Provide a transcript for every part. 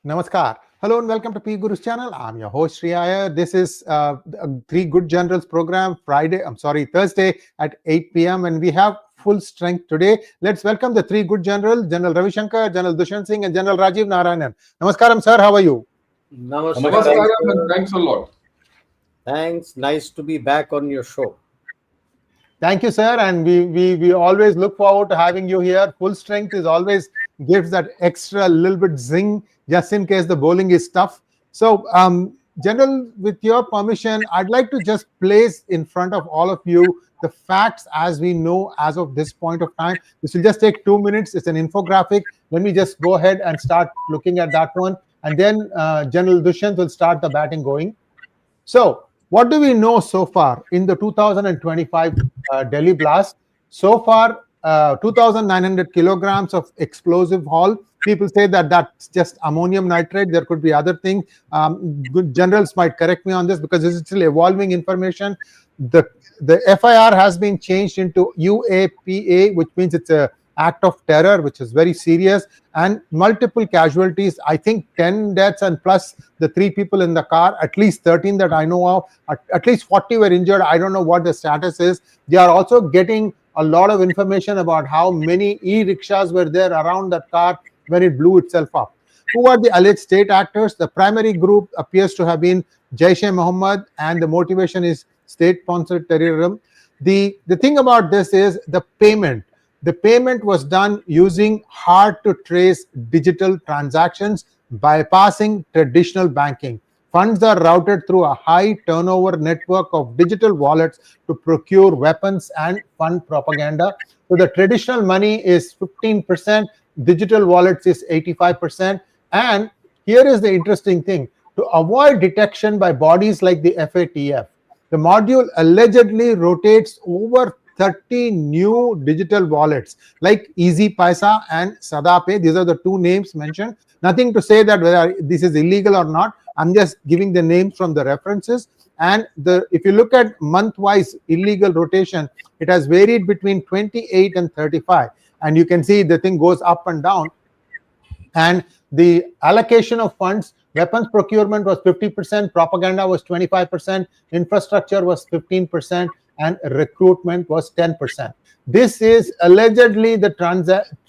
Namaskar. Hello and welcome to P Guru's channel. I'm your host Sri Iyer. This is Three Good Generals program Thursday at 8 p.m. and we have full strength today. Let's welcome the three good generals, General Ravi Shankar, General Dushyant Singh and General Rajiv Narayanan. Namaskaram sir, how are you? Namaskaram, and thanks a lot. Thanks. Nice to be back on your show. Thank you, sir. And we always look forward to having you here. Full strength is always gives that extra little bit zing just in case the bowling is tough. So, General, with your permission, I'd like to just place in front of all of you the facts as we know as of this point of time. This will just take 2 minutes. It's an infographic. Let me just go ahead and start looking at that one. And then General Dushyant will start the batting going. So, what do we know so far in the 2025 Delhi blast? So far, 2,900 kilograms of explosive haul. People say that that's just ammonium nitrate. There could be other things. Good generals might correct me on this because this is still evolving information. The FIR has been changed into UAPA, which means it's a act of terror, which is very serious, and multiple casualties. I think 10 deaths and plus the 3 people in the car, at least 13 that I know of, at least 40 were injured. I don't know what the status is. They are also getting a lot of information about how many e-rickshaws were there around that car when it blew itself up. Who are the alleged state actors? The primary group appears to have been Jaish-e-Mohammed, and the motivation is state-sponsored terrorism. The thing about this is the payment. The payment was done using hard-to-trace digital transactions, bypassing traditional banking. Funds are routed through a high-turnover network of digital wallets to procure weapons and fund propaganda. So the traditional money is 15%, digital wallets is 85%. And here is the interesting thing. To avoid detection by bodies like the FATF, the module allegedly rotates over 30 new digital wallets like Easy Paisa and SadaPay. These are the 2 names mentioned. Nothing to say that whether this is illegal or not. I'm just giving the names from the references. And if you look at month-wise illegal rotation, it has varied between 28 and 35. And you can see the thing goes up and down. And the allocation of funds, weapons procurement was 50%, propaganda was 25%, infrastructure was 15%, and recruitment was 10%. This is allegedly the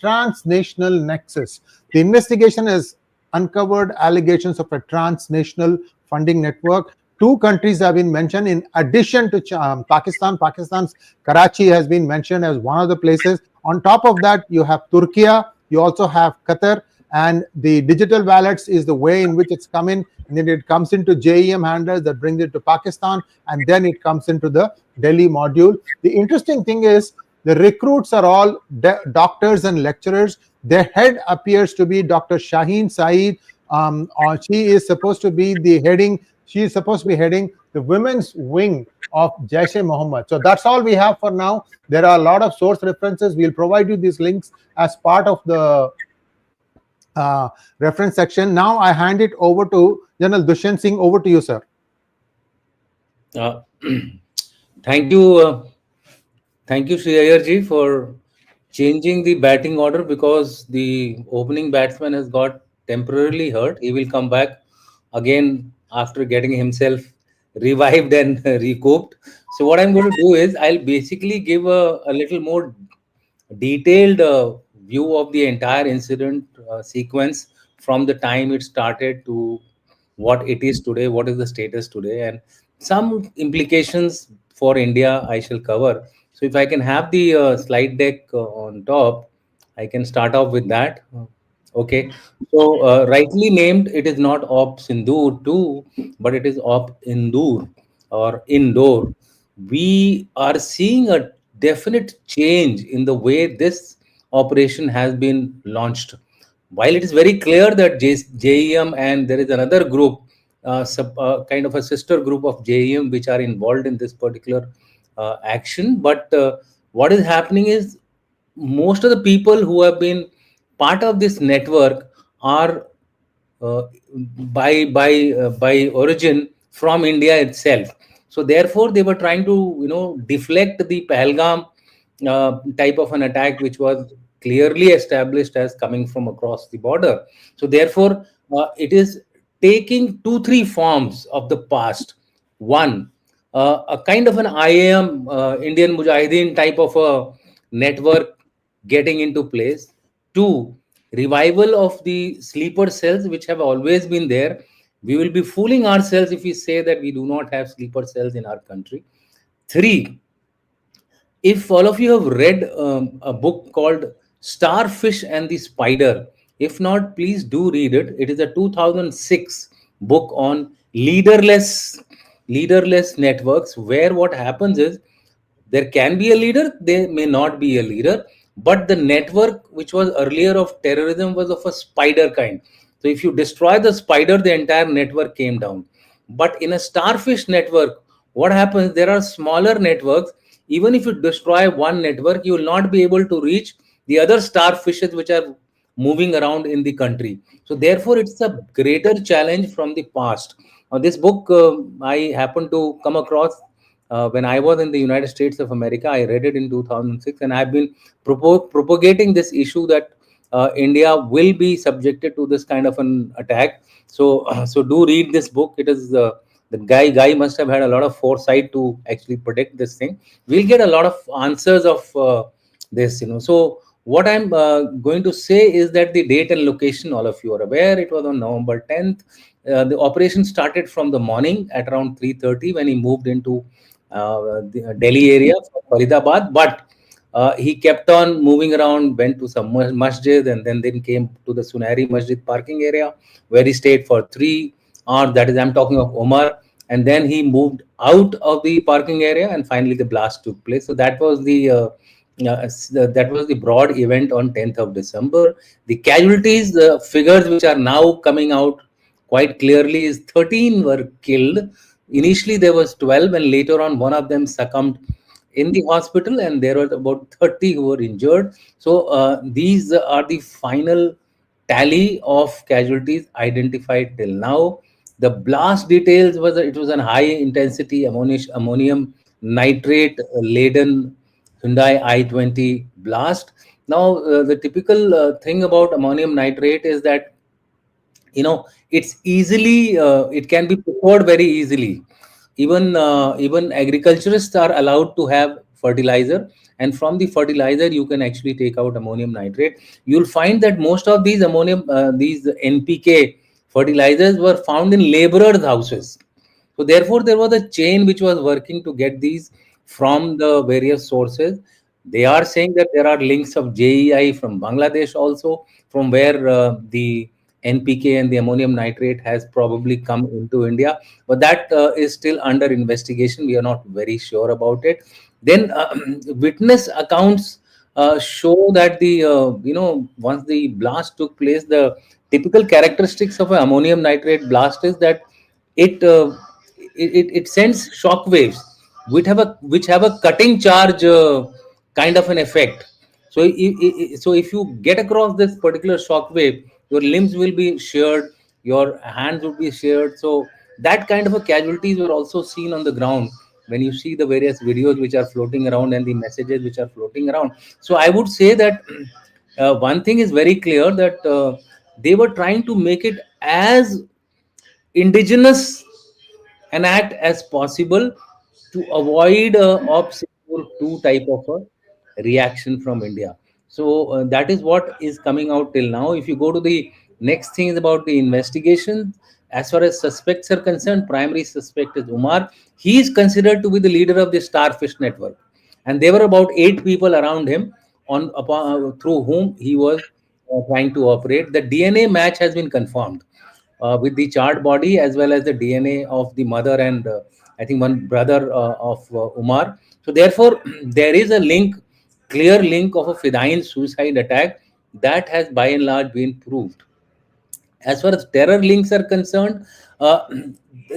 transnational nexus. The investigation has uncovered allegations of a transnational funding network. 2 countries have been mentioned in addition to Pakistan. Pakistan's Karachi has been mentioned as one of the places. On top of that, you have Turkey, you also have Qatar, and the digital wallets is the way in which it's coming, and then it comes into JEM handlers that brings it to Pakistan, and then it comes into the Delhi module. The interesting thing is the recruits are all doctors and lecturers. Their head appears to be Dr. Shaheen Saeed. She is supposed to be heading the women's wing of Jaish-e-Mohammed. So that's all we have for now. There are a lot of source references. We'll provide you these links as part of the reference section. Now I hand it over to General Dushyant Singh. Over to you, sir. Thank you, Sri Iyer ji, for changing the batting order because the opening batsman has got temporarily hurt. He will come back again after getting himself revived and recouped. So what I'm going to do is I'll basically give a little more detailed view of the entire incident sequence from the time it started to what it is today, what is the status today, and some implications for India I shall cover. So if I can have the slide deck on top, I can start off with that. Okay, so rightly named, it is not Op Sindoor 2, but it is Op Indoor or Indore. We are seeing a definite change in the way this operation has been launched. While it is very clear that JEM and there is another group, kind of a sister group of JEM, which are involved in this particular action, but what is happening is most of the people who have been part of this network are by origin from India itself. So therefore, they were trying to deflect the Pahalgam type of an attack, which was clearly established as coming from across the border. So therefore, it is taking two, three forms of the past. One, a kind of an IAM, Indian Mujahideen type of a network getting into place. Two, revival of the sleeper cells, which have always been there. We will be fooling ourselves if we say that we do not have sleeper cells in our country. Three, if all of you have read a book called Starfish and the Spider, if not, please do read it. It is a 2006 book on leaderless networks, where what happens is there can be a leader, there may not be a leader, but the network which was earlier of terrorism was of a spider kind. So if you destroy the spider, the entire network came down. But in a starfish network, what happens? There are smaller networks. Even if you destroy one network, you will not be able to reach the other starfishes which are moving around in the country. So therefore, it's a greater challenge from the past. This book I happened to come across when I was in the United States of America. I read it in 2006, and I've been propagating this issue that India will be subjected to this kind of an attack. So, so do read this book. It is the guy must have had a lot of foresight to actually predict this thing. We'll get a lot of answers of this, So what I'm going to say is that the date and location, all of you are aware, it was on November 10th. The operation started from the morning at around 3:30 when he moved into the Delhi area from Faridabad, but he kept on moving around, went to some masjid, and then came to the Sunari Masjid parking area, where he stayed for 3 hours. That is, I'm talking of Omar. And then he moved out of the parking area, and finally the blast took place. So that was the broad event on 10th of December. The casualties, the figures which are now coming out quite clearly, is 13 were killed. Initially there was 12, and later on one of them succumbed in the hospital, and there were about 30 who were injured. So these are the final tally of casualties identified till now. The blast details was it was an high intensity ammonium nitrate laden Hyundai i20 blast. Now the typical thing about ammonium nitrate is that it's easily it can be procured very easily. Even agriculturists are allowed to have fertilizer, and from the fertilizer you can actually take out ammonium nitrate. You'll find that most of these NPK fertilizers were found in laborers houses. So therefore, there was a chain which was working to get these from the various sources. They are saying that there are links of JEI from Bangladesh also, from where the NPK and the ammonium nitrate has probably come into India. But that is still under investigation. We are not very sure about it. Then witness accounts show that once the blast took place, the typical characteristics of an ammonium nitrate blast is that it uh, it sends shock waves which have a cutting charge kind of an effect. So if you get across this particular shock wave, your limbs will be sheared, your hands will be sheared. So that kind of a casualties were also seen on the ground when you see the various videos which are floating around and the messages which are floating around. So I would say that one thing is very clear, that they were trying to make it as indigenous an act as possible to avoid obstacle two type of a reaction from India. So that is what is coming out till now. If you go to the next thing is about the investigation. As far as suspects are concerned, primary suspect is Umar. He is considered to be the leader of the Starfish network, and there were about 8 people around him through whom he was trying to operate. The DNA match has been confirmed with the charred body, as well as the DNA of the mother and I think one brother of Umar. So therefore, there is a link, clear link of a Fidayeen suicide attack that has by and large been proved. As far as terror links are concerned, uh,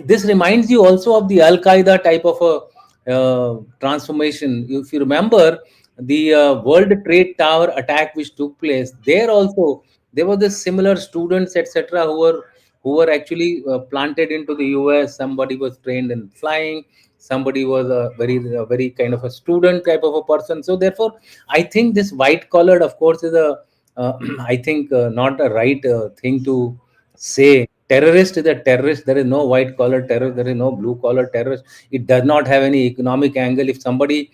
this reminds you also of the Al Qaeda type of a transformation. If you remember the World Trade Tower attack which took place, there also there were the similar students, etc., who were actually planted into the US. Somebody was trained in flying. Somebody was a very kind of a student type of a person. So therefore, I think this white collared, of course, is a I think not a right thing to say terrorist is a terrorist. There is no white collar terrorist. There is no blue collar terrorist. It does not have any economic angle. If somebody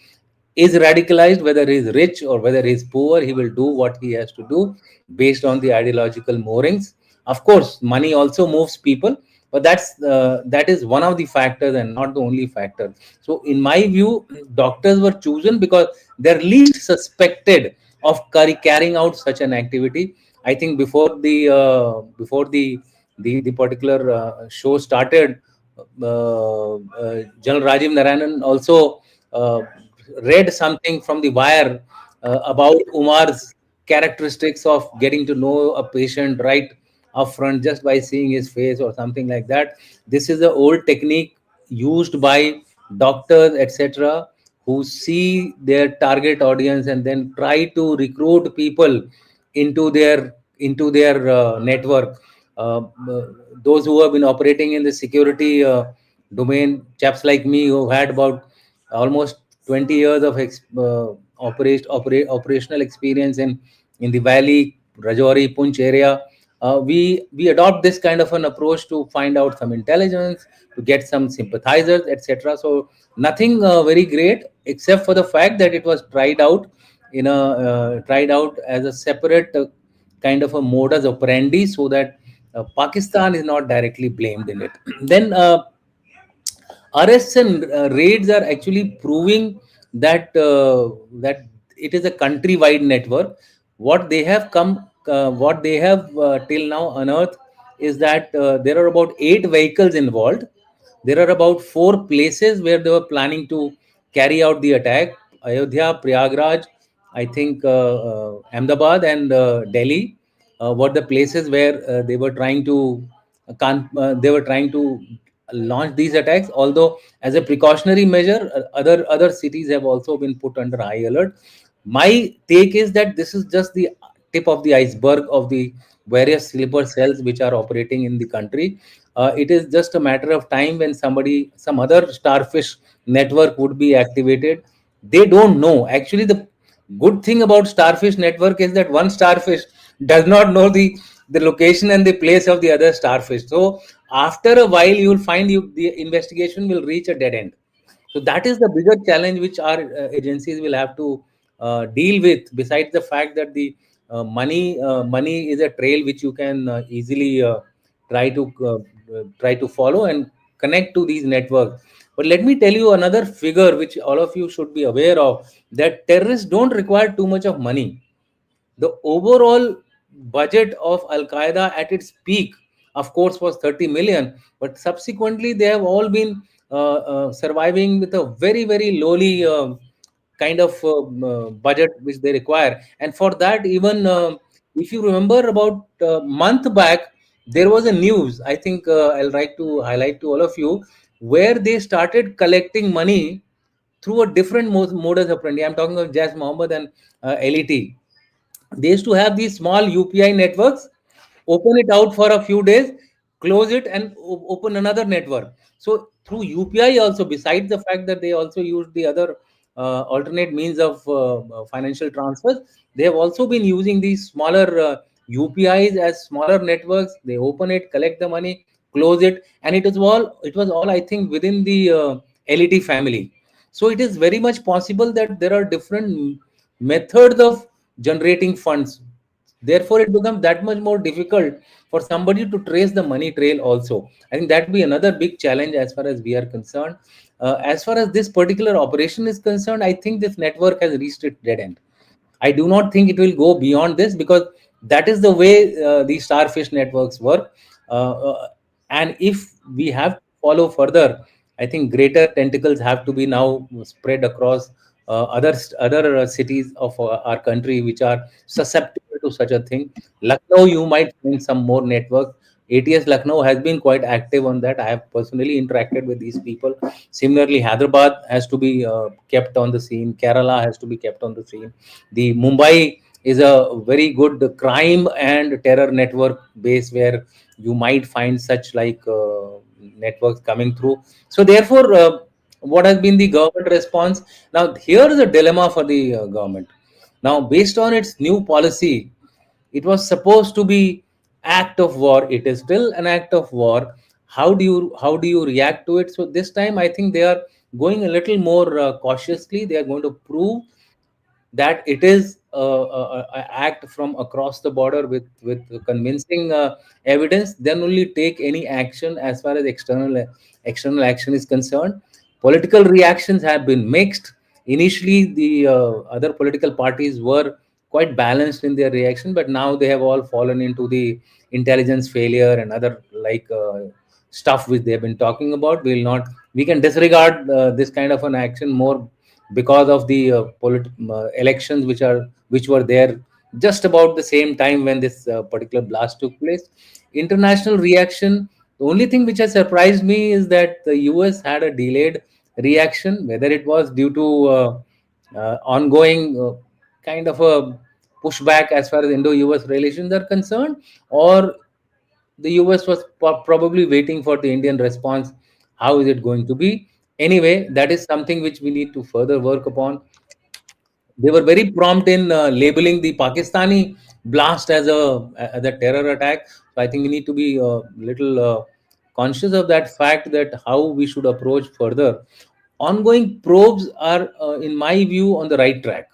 is radicalized, whether he is rich or whether he is poor, he will do what he has to do based on the ideological moorings. Of course, money also moves people, but that is one of the factors and not the only factor. So, in my view, doctors were chosen because they're least suspected of carrying out such an activity. I think before the particular show started, General Rajiv Narayanan also read something from the wire about Umar's characteristics of getting to know a patient right up front just by seeing his face or something like that. This is the old technique used by doctors, etc., who see their target audience and then try to recruit people into their network. Uh, uh, those who have been operating in the security domain, chaps like me who had about almost 20 years of operational experience in the Valley, Rajouri, Punch area. We adopt this kind of an approach to find out some intelligence, to get some sympathizers, etc. So nothing very great, except for the fact that it was tried out as a separate kind of a modus operandi, so that Pakistan is not directly blamed in it. Then arrests and raids are actually proving that it is a countrywide network. What they have till now unearthed is that there are about 8 vehicles involved. There are about 4 places where they were planning to carry out the attack: Ayodhya, Prayagraj, I think Ahmedabad, and Delhi were the places where they were trying to launch these attacks. Although, as a precautionary measure, other cities have also been put under high alert. My take is that this is just the tip of the iceberg of the various sleeper cells which are operating in the country. It is just a matter of time when some other starfish network would be activated. They don't know. Actually, the good thing about starfish network is that one starfish does not know the location and the place of the other starfish. So after a while, you will find the investigation will reach a dead end. So that is the bigger challenge which our agencies will have to deal with. Besides the fact that the money is a trail which you can easily try to follow and connect to these networks. But let me tell you another figure which all of you should be aware of, that terrorists don't require too much of money. The overall budget of Al Qaeda at its peak, of course, was 30 million, but subsequently they have all been surviving with a very, very lowly kind of budget which they require. And for that, even if you remember, about a month back, there was a news, I think I'll like to highlight to all of you, where they started collecting money through a different modus operandi. I'm talking of Jazz Mohammed and LET. They used to have these small UPI networks, open it out for a few days, close it, and open another network. So through UPI also, besides the fact that they also used the other alternate means of financial transfers, they have also been using these smaller UPIs as smaller networks. They open it, collect the money, close it, and it was all I think within the LET family. So it is very much possible that there are different methods of generating funds. Therefore, it becomes that much more difficult for somebody to trace the money trail also. I think that would be another big challenge as far as we are concerned. As far as this particular operation is concerned, I think this network has reached its dead end. I do not think it will go beyond this, because that is the way these starfish networks work. Uh, uh, and if we have to follow further, I think greater tentacles have to be now spread across other cities of our country which are susceptible to such a thing. Lucknow, you might find some more network. ATS Lucknow has been quite active on that. I have personally interacted with these people. Similarly, Hyderabad has to be kept on the scene. Kerala has to be kept on the scene. The Mumbai is a very good crime and terror network base where you might find such like networks coming through. So therefore, what has been the government response? Now here is a dilemma for the government. Now, based on its new policy, it was supposed to be act of war. It is still an act of war. How do you react to it? So this time I think they are going a little more cautiously. They are going to prove that it is a act from across the border with convincing evidence. Then only take any action as far as external action is concerned. Political reactions have been mixed. Initially the other political parties were quite balanced in their reaction, but now they have all fallen into the intelligence failure and other stuff which they have been talking about. We can disregard this kind of an action more because of the elections which were there just about the same time when this particular blast took place. International reaction, the only thing which has surprised me is that the US had a delayed reaction, whether it was due to ongoing kind of a pushback as far as Indo-US relations are concerned, or the US was probably waiting for the Indian response. How is it going to be? Anyway, that is something which we need to further work upon. They were very prompt in labeling the Pakistani blast as a terror attack. So I think we need to be a little conscious of that fact, that how we should approach further. Ongoing probes are, in my view, on the right track.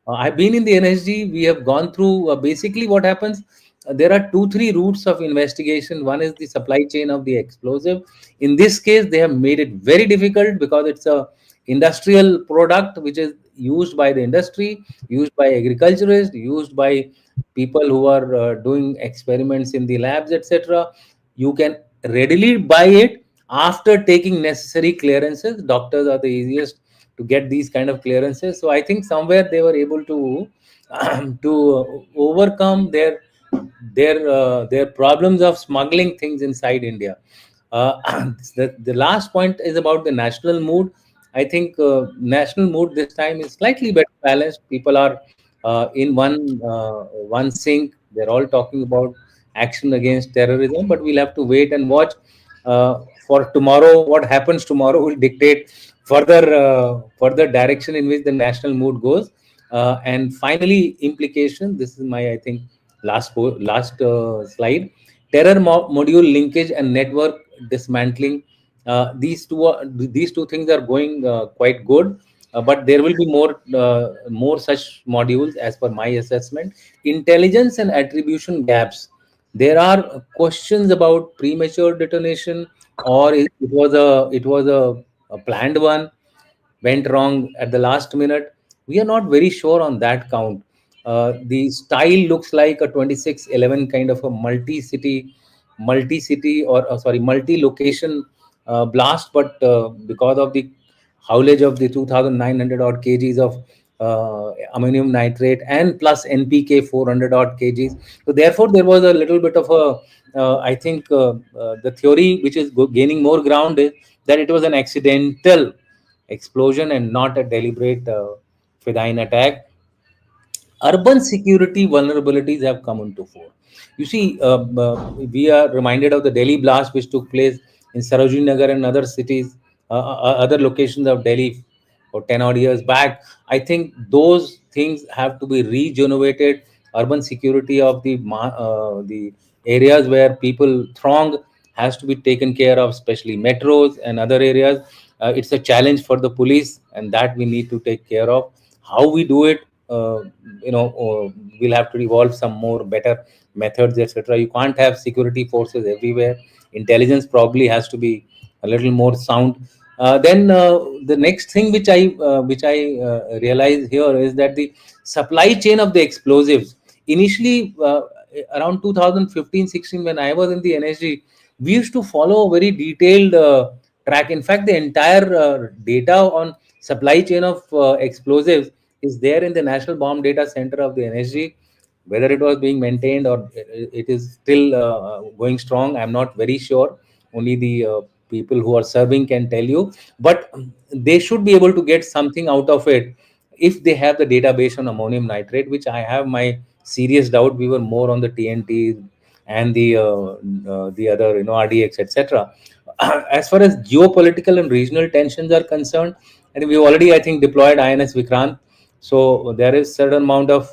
I've been in the NSG. We have gone through basically what happens. There are two, three routes of investigation. One is the supply chain of the explosive. In this case, they have made it very difficult because it's a industrial product which is used by the industry, used by agriculturists, used by people who are doing experiments in the labs, etc. You can readily buy it after taking necessary clearances. Doctors are the easiest to get these kind of clearances. So I think somewhere they were able to to overcome their problems of smuggling things inside India. The last point is about the national mood. I think national mood this time is slightly better balanced. People are in one sync. They're all talking about action against terrorism, but we'll have to wait and watch for tomorrow. What happens tomorrow will dictate further direction in which the national mood goes. And finally, implication. This is my, I think, last slide. Terror module linkage and network dismantling. These two things are going quite good. But there will be more such modules as per my assessment. Intelligence and attribution gaps. There are questions about premature detonation, or it was a planned one, went wrong at the last minute. We are not very sure on that count. The style looks like a 2611 kind of a multi-city, or sorry, multi-location blast, but because of the haulage of the 2,900 odd kgs of ammonium nitrate and plus NPK 400 odd kgs. So therefore, there was a little bit of I think the theory which is gaining more ground is that it was an accidental explosion and not a deliberate Fedayeen attack. Urban security vulnerabilities have come into fore. You see, we are reminded of the Delhi blast which took place in Sarojini Nagar and other cities, other locations of Delhi for 10 odd years back. I think those things have to be regenerated. Urban security of the areas where people throng has to be taken care of, especially metros and other areas. It's a challenge for the police, and that we need to take care of. How we do it, we'll have to evolve some more better methods, etc. You can't have security forces everywhere. Intelligence probably has to be a little more sound. Then the next thing which I realize here is that the supply chain of the explosives, initially around 2015-16, when I was in the NSG, we used to follow a very detailed track. In fact, the entire data on supply chain of explosives is there in the National Bomb Data Center of the NSG. Whether it was being maintained or it is still going strong, I'm not very sure. Only the people who are serving can tell you. But they should be able to get something out of it if they have the database on ammonium nitrate, which I have my serious doubt. We were more on the TNT and the other, RDX, etc. As far as geopolitical and regional tensions are concerned, and we already, I think, deployed INS Vikrant. So there is certain amount of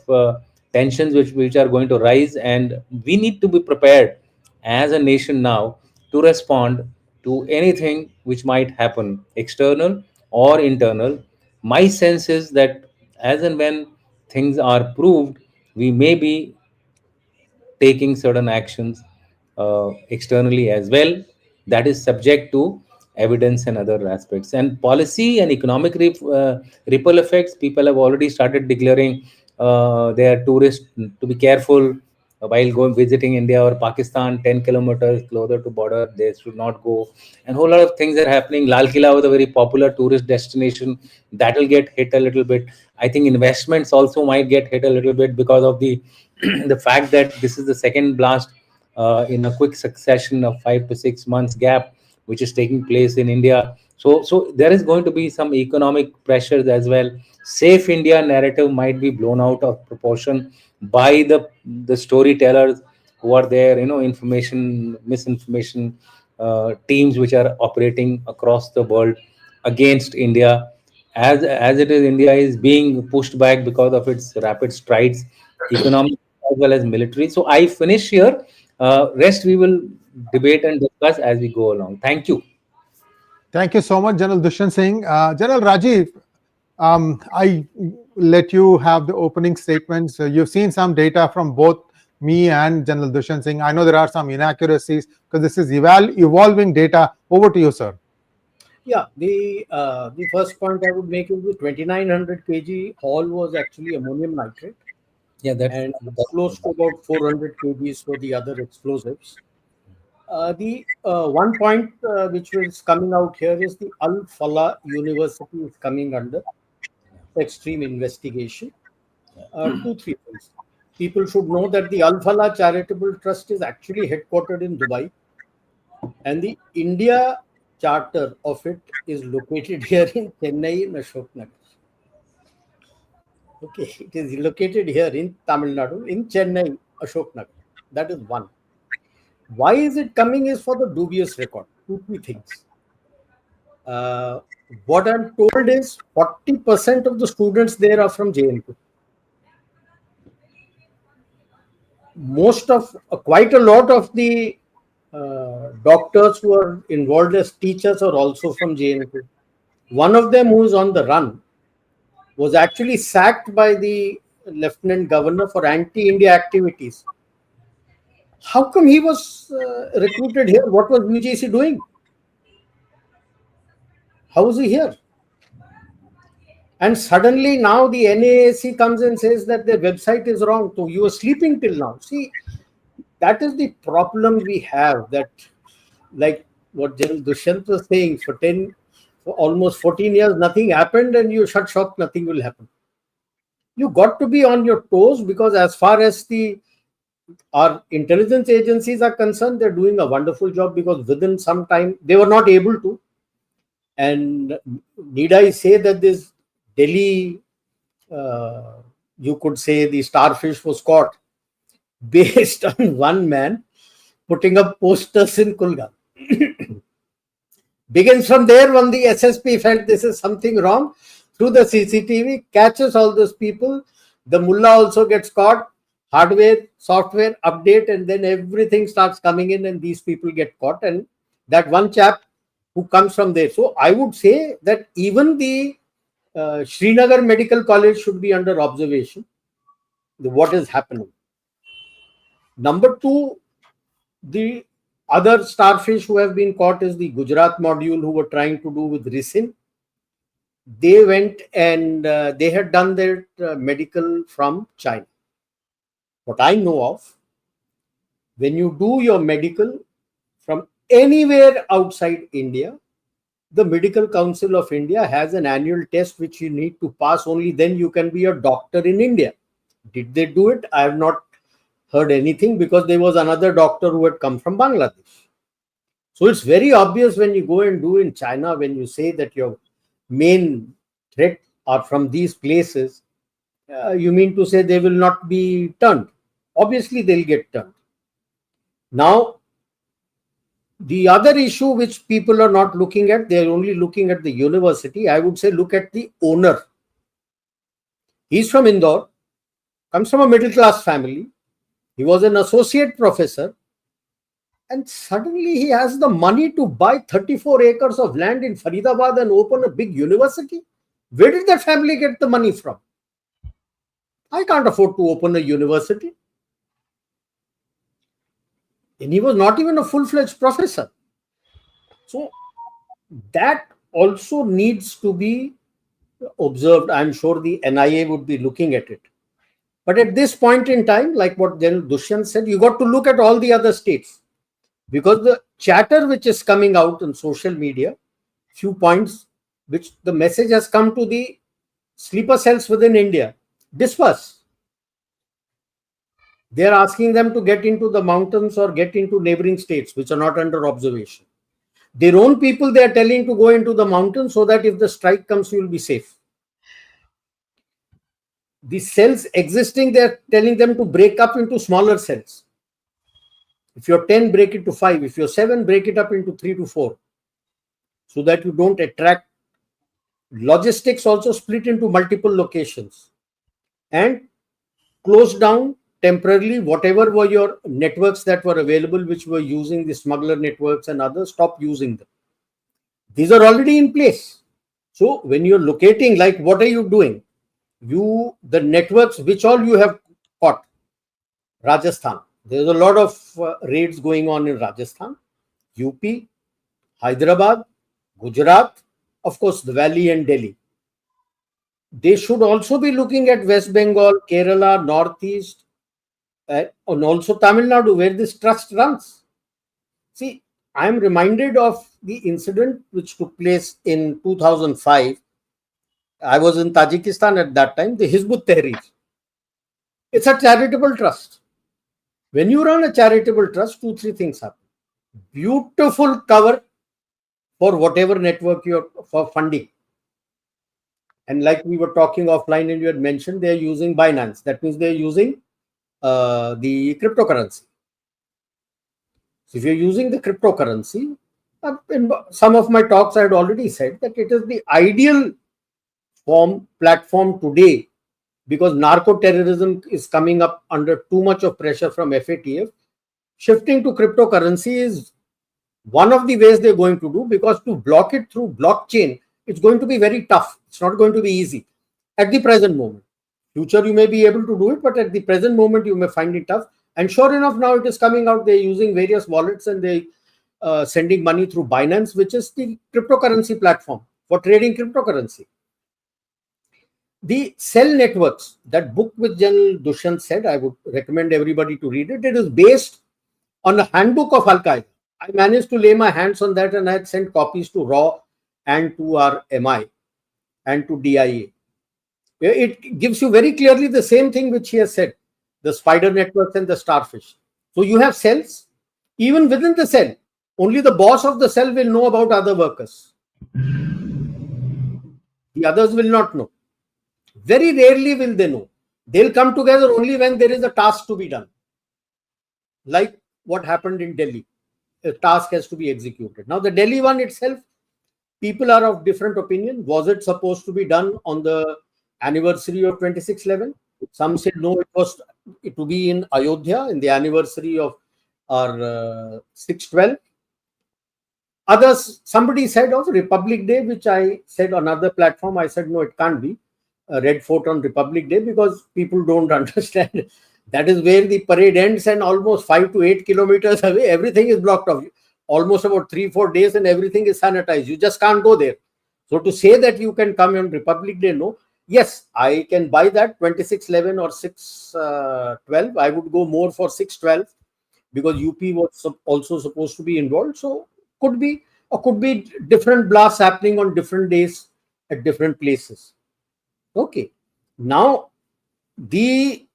tensions which are going to rise, and we need to be prepared as a nation now to respond to anything which might happen, external or internal. My sense is that as and when things are proved, we may be taking certain actions externally as well, that is subject to evidence and other aspects, and policy and economic ripple effects. People have already started declaring their tourists to be careful while going visiting India or Pakistan. 10 kilometers closer to border they should not go, and whole lot of things are happening. Lal Killa was a very popular tourist destination, that will get hit a little bit. I think investments also might get hit a little bit because of the the fact that this is the second blast in a quick succession of 5 to 6 months gap which is taking place in India. So there is going to be some economic pressures as well. Safe India narrative might be blown out of proportion by the storytellers who are there, information misinformation teams which are operating across the world against India. As it is, India is being pushed back because of its rapid strides, economic as well as military. So I finish here. Rest we will debate and discuss as we go along. Thank you. Thank you so much, General Dushyant Singh. General Rajiv, I let you have the opening statements. You've seen some data from both me and General Dushyant Singh. I know there are some inaccuracies because this is evolving data. Over to you, sir. Yeah, the first point I would make is the 2900 kg all was actually ammonium nitrate. Yeah, and close to about 400 kgs for the other explosives. The one point which was coming out here is the Al Falah University is coming under extreme investigation. 2-3 things. People should know that the Al Falah Charitable Trust is actually headquartered in Dubai, and the India charter of it is located here in Chennai, in Ashok Nagar. Okay, it is located here in Tamil Nadu, in Chennai, Ashok Nagar. That is one. Why is it coming is for the dubious record. 2-3 things. What I'm told is 40% of the students there are from JNK. Quite a lot of the doctors who are involved as teachers are also from JNK. One of them who is on the run was actually sacked by the Lieutenant Governor for anti-India activities. How come he was recruited here? What was UGC doing? How is he here? And suddenly now the NAAC comes and says that their website is wrong. So you were sleeping till now. See, that is the problem we have. That, like what General Dushyant was saying, for almost 14 years, nothing happened, and you shut shop, nothing will happen. You got to be on your toes, because as far as our intelligence agencies are concerned, they're doing a wonderful job, because within some time they were not able to. And need I say that this Delhi, you could say the starfish was caught based on one man putting up posters in Kulgam. Begins from there when the SSP felt this is something wrong. Through the CCTV, catches all those people. The mullah also gets caught. Hardware, software, update, and then everything starts coming in, and these people get caught. And that one chap who comes from there. So I would say that even the Srinagar Medical College should be under observation. What is happening? Number two, the other starfish who have been caught is the Gujarat module, who were trying to do with resin. They went and they had done their medical from China. What I know of, when you do your medical from anywhere outside India, the Medical Council of India has an annual test which you need to pass. Only then you can be a doctor in India. Did they do it? I have not heard anything, because there was another doctor who had come from Bangladesh. So it's very obvious when you go and do in China, when you say that your main threat are from these places, you mean to say they will not be turned. Obviously, they'll get turned. Now, the other issue which people are not looking at, they're only looking at the university. I would say look at the owner. He's from Indore. comes from a middle class family. He was an associate professor. And suddenly he has the money to buy 34 acres of land in Faridabad and open a big university. Where did that family get the money from? I can't afford to open a university. And he was not even a full-fledged professor. So that also needs to be observed. I'm sure the NIA would be looking at it. But at this point in time, like what General Dushyant said, you got to look at all the other states. Because the chatter which is coming out on social media, few points which the message has come to the sleeper cells within India, disperse. They are asking them to get into the mountains or get into neighboring states which are not under observation. Their own people, they are telling to go into the mountains so that if the strike comes, you will be safe. The cells existing, they are telling them to break up into smaller cells. If you're 10, break it to 5. If you're 7, break it up into 3 to 4. So that you don't attract. Logistics also split into multiple locations. And close down temporarily whatever were your networks that were available, which were using the smuggler networks and others, stop using them. These are already in place. So when you're locating, like what are you doing? The networks which all you have caught. Rajasthan. There's a lot of raids going on in Rajasthan, UP, Hyderabad, Gujarat, of course, the Valley and Delhi. They should also be looking at West Bengal, Kerala, Northeast, and also Tamil Nadu, where this trust runs. See, I am reminded of the incident which took place in 2005. I was in Tajikistan at that time, the Hizb ut-Tahrir. It's a charitable trust. When you run a charitable trust, 2-3 things happen. Beautiful cover for whatever network you're for funding. And like we were talking offline and you had mentioned, they're using Binance. That means they're using the cryptocurrency. So if you're using the cryptocurrency, in some of my talks I had already said that it is the ideal platform today, because narco-terrorism is coming up under too much of pressure from FATF. Shifting to cryptocurrency is one of the ways they're going to do, because to block it through blockchain, it's going to be very tough. It's not going to be easy at the present moment. Future, you may be able to do it, but at the present moment, you may find it tough. And sure enough, now it is coming out. They're using various wallets and they sending money through Binance, which is the cryptocurrency platform for trading cryptocurrency. The cell networks, that book which General Dushyant said, I would recommend everybody to read it. It is based on a handbook of Al-Qaeda. I managed to lay my hands on that and I had sent copies to RAW and to our MI and to DIA. It gives you very clearly the same thing which he has said, the spider networks and the starfish. So you have cells. Even within the cell, only the boss of the cell will know about other workers. The others will not know. Very rarely will they know. They'll come together only when there is a task to be done. Like what happened in Delhi. A task has to be executed. Now the Delhi one itself, people are of different opinion. Was it supposed to be done on the anniversary of 26/11? Some said no, it was to be in Ayodhya in the anniversary of our 6/12. Others, somebody said also Republic Day, which I said on another platform. I said no, it can't be a Red Fort on Republic Day, because people don't understand. That is where the parade ends, and almost 5 to 8 kilometers away, everything is blocked off. Almost about 3-4 days, and everything is sanitized. You just can't go there. So to say that you can come on Republic Day, no. Yes, I can buy that 26/11 or 6/12. I would go more for 6/12 because UP was also supposed to be involved. So could be different blasts happening on different days at different places. Okay. Now the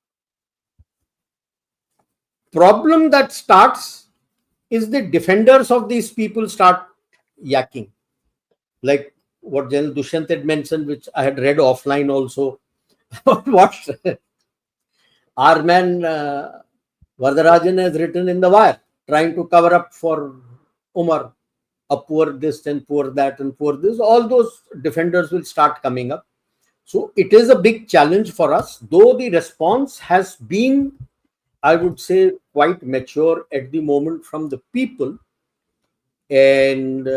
problem that starts is the defenders of these people start yakking. Like what General Dushyant had mentioned, which I had read offline also. What our man Vardarajan has written in the Wire, trying to cover up for Umar, a poor this and poor that and poor this. All those defenders will start coming up. So it is a big challenge for us, though the response has been, I would say, quite mature at the moment from the people. And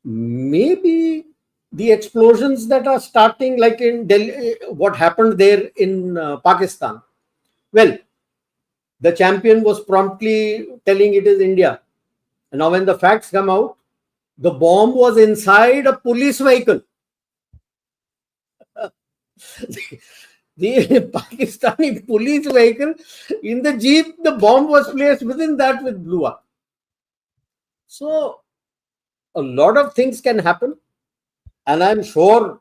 maybe the explosions that are starting, like in Delhi, what happened there in Pakistan. Well, the champion was promptly telling it is India. And now when the facts come out, the bomb was inside a police vehicle. The Pakistani police vehicle, in the jeep, the bomb was placed within that with blew up. So a lot of things can happen, and I'm sure,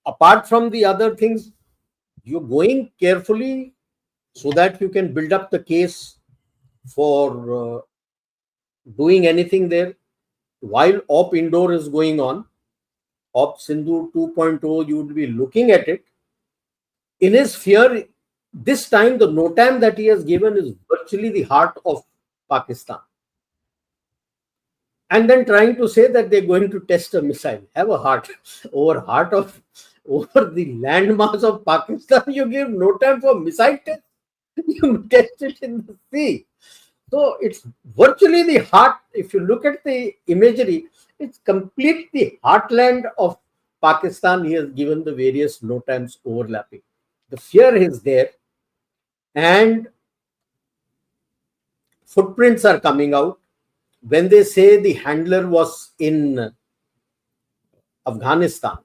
apart from the other things, you're going carefully so that you can build up the case for doing anything there. While Op Indoor is going on, Op Sindhu 2.0, you would be looking at it. In his fear, this time the NOTAM that he has given is virtually the heart of Pakistan. And then trying to say that they're going to test a missile. Have a heart. Over the landmass of Pakistan, you give NOTAM for missile test. You test it in the sea. So it's virtually the heart. If you look at the imagery, it's completely heartland of Pakistan. He has given the various NOTAMs overlapping. The fear is there, and footprints are coming out. When they say the handler was in Afghanistan,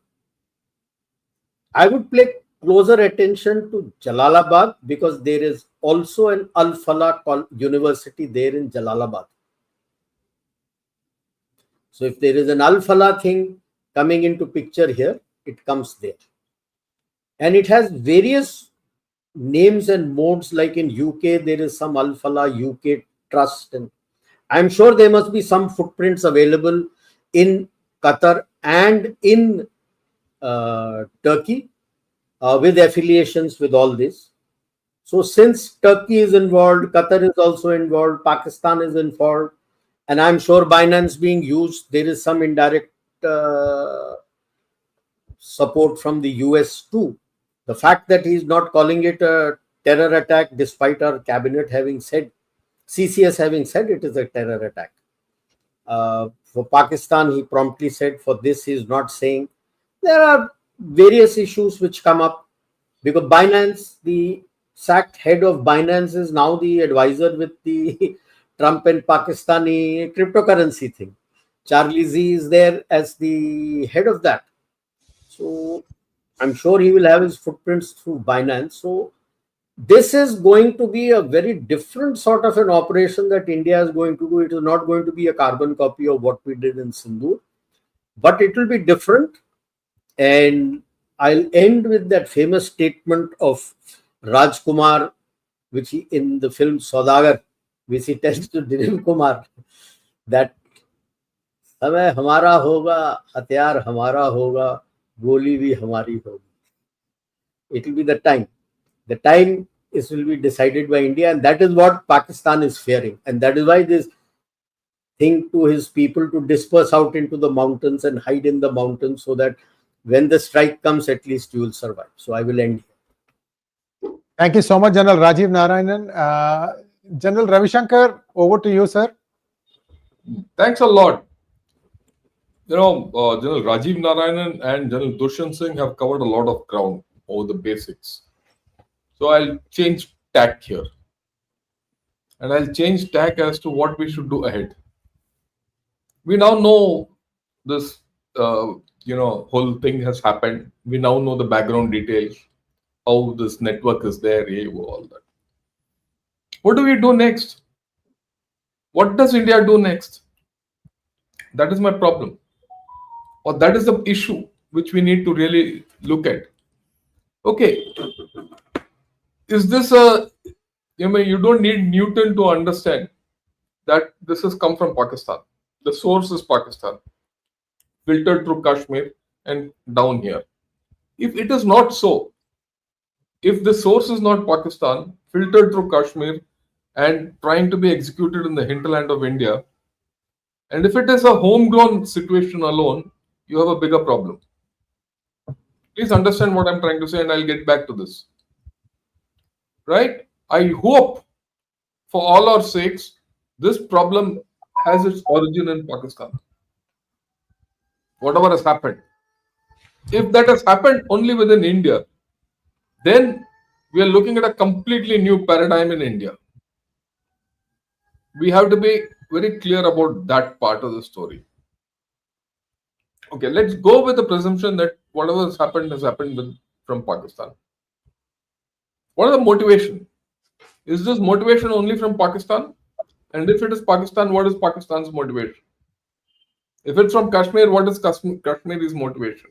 I would pay closer attention to Jalalabad, because there is also an Al-Falah University there in Jalalabad. So if there is an Al-Falah thing coming into picture here, it comes there. And it has various names and modes, like in UK, there is some Al-Falah UK Trust, and I'm sure there must be some footprints available in Qatar and in Turkey with affiliations with all this. So since Turkey is involved, Qatar is also involved, Pakistan is involved, and I'm sure Binance being used, there is some indirect support from the US too. The fact that he's not calling it a terror attack, despite our cabinet having said, CCS having said it is a terror attack. For Pakistan, he promptly said, for this he is not saying. There are various issues which come up, because Binance, the sacked head of Binance, is now the advisor with the Trump and Pakistani cryptocurrency thing. Charlie Z is there as the head of that. So I'm sure he will have his footprints through Binance. So this is going to be a very different sort of an operation that India is going to do. It is not going to be a carbon copy of what we did in Sindhu, but it will be different. And I'll end with that famous statement of Rajkumar, which he, in the film Saudagar, which he tells to Dilip Kumar, that समय हमारा होगा, हथियार हमारा होगा, गोली भी हमारी होगी. It will be the time. The time will be decided by India, and that is what Pakistan is fearing. And that is why this thing to his people to disperse out into the mountains and hide in the mountains, so that when the strike comes, at least you will survive. So I will end here. Thank you so much, General Rajiv Narayanan. General Ravi Shankar, over to you, sir. Thanks a lot. General Rajiv Narayanan and General Dushyant Singh have covered a lot of ground over the basics. So I'll change tack here. And I'll change tack as to what we should do ahead. We now know this, whole thing has happened. We now know the background details, how this network is there, all that. What do we do next? What does India do next? That is my problem. Or that is the issue which we need to really look at. Okay, is this you don't need Newton to understand that this has come from Pakistan. The source is Pakistan, filtered through Kashmir and down here. If it is not so, if the source is not Pakistan, filtered through Kashmir and trying to be executed in the hinterland of India, and if it is a homegrown situation alone, you have a bigger problem. Please understand what I'm trying to say, and I'll get back to this. Right? I hope, for all our sakes, this problem has its origin in Pakistan. Whatever has happened. If that has happened only within India, then we are looking at a completely new paradigm in India. We have to be very clear about that part of the story. Okay, let's go with the presumption that whatever has happened from Pakistan. What is the motivation? Is this motivation only from Pakistan? And if it is Pakistan, what is Pakistan's motivation? If it's from Kashmir, what is Kashmir's motivation?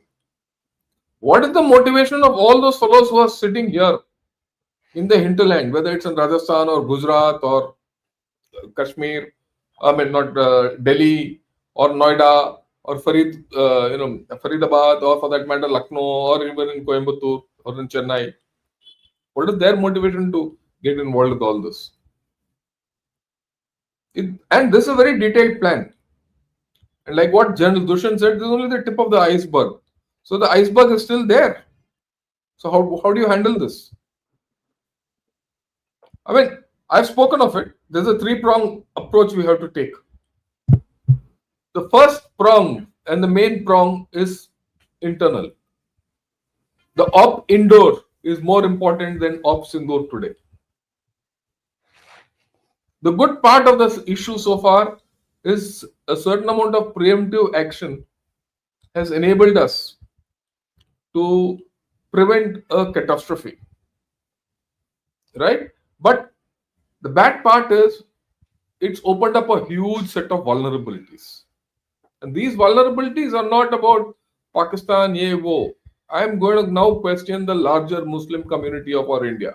What is the motivation of all those fellows who are sitting here in the hinterland, whether it's in Rajasthan or Gujarat or Kashmir, I mean not Delhi or Noida or Faridabad, or for that matter Lucknow, or even in Coimbatore or in Chennai? What is their motivation to get involved with all this? And this is a very detailed plan. And like what General Dushan said, this is only the tip of the iceberg. So the iceberg is still there. So how do you handle this? I mean, I've spoken of it. There's a three-pronged approach we have to take. The first prong and the main prong is internal. The op indoor is more important than op Sindoor today. The good part of this issue so far is a certain amount of preemptive action has enabled us to prevent a catastrophe. Right? But the bad part is it's opened up a huge set of vulnerabilities. And these vulnerabilities are not about Pakistan, ye, wo. I am going to now question the larger Muslim community of our India.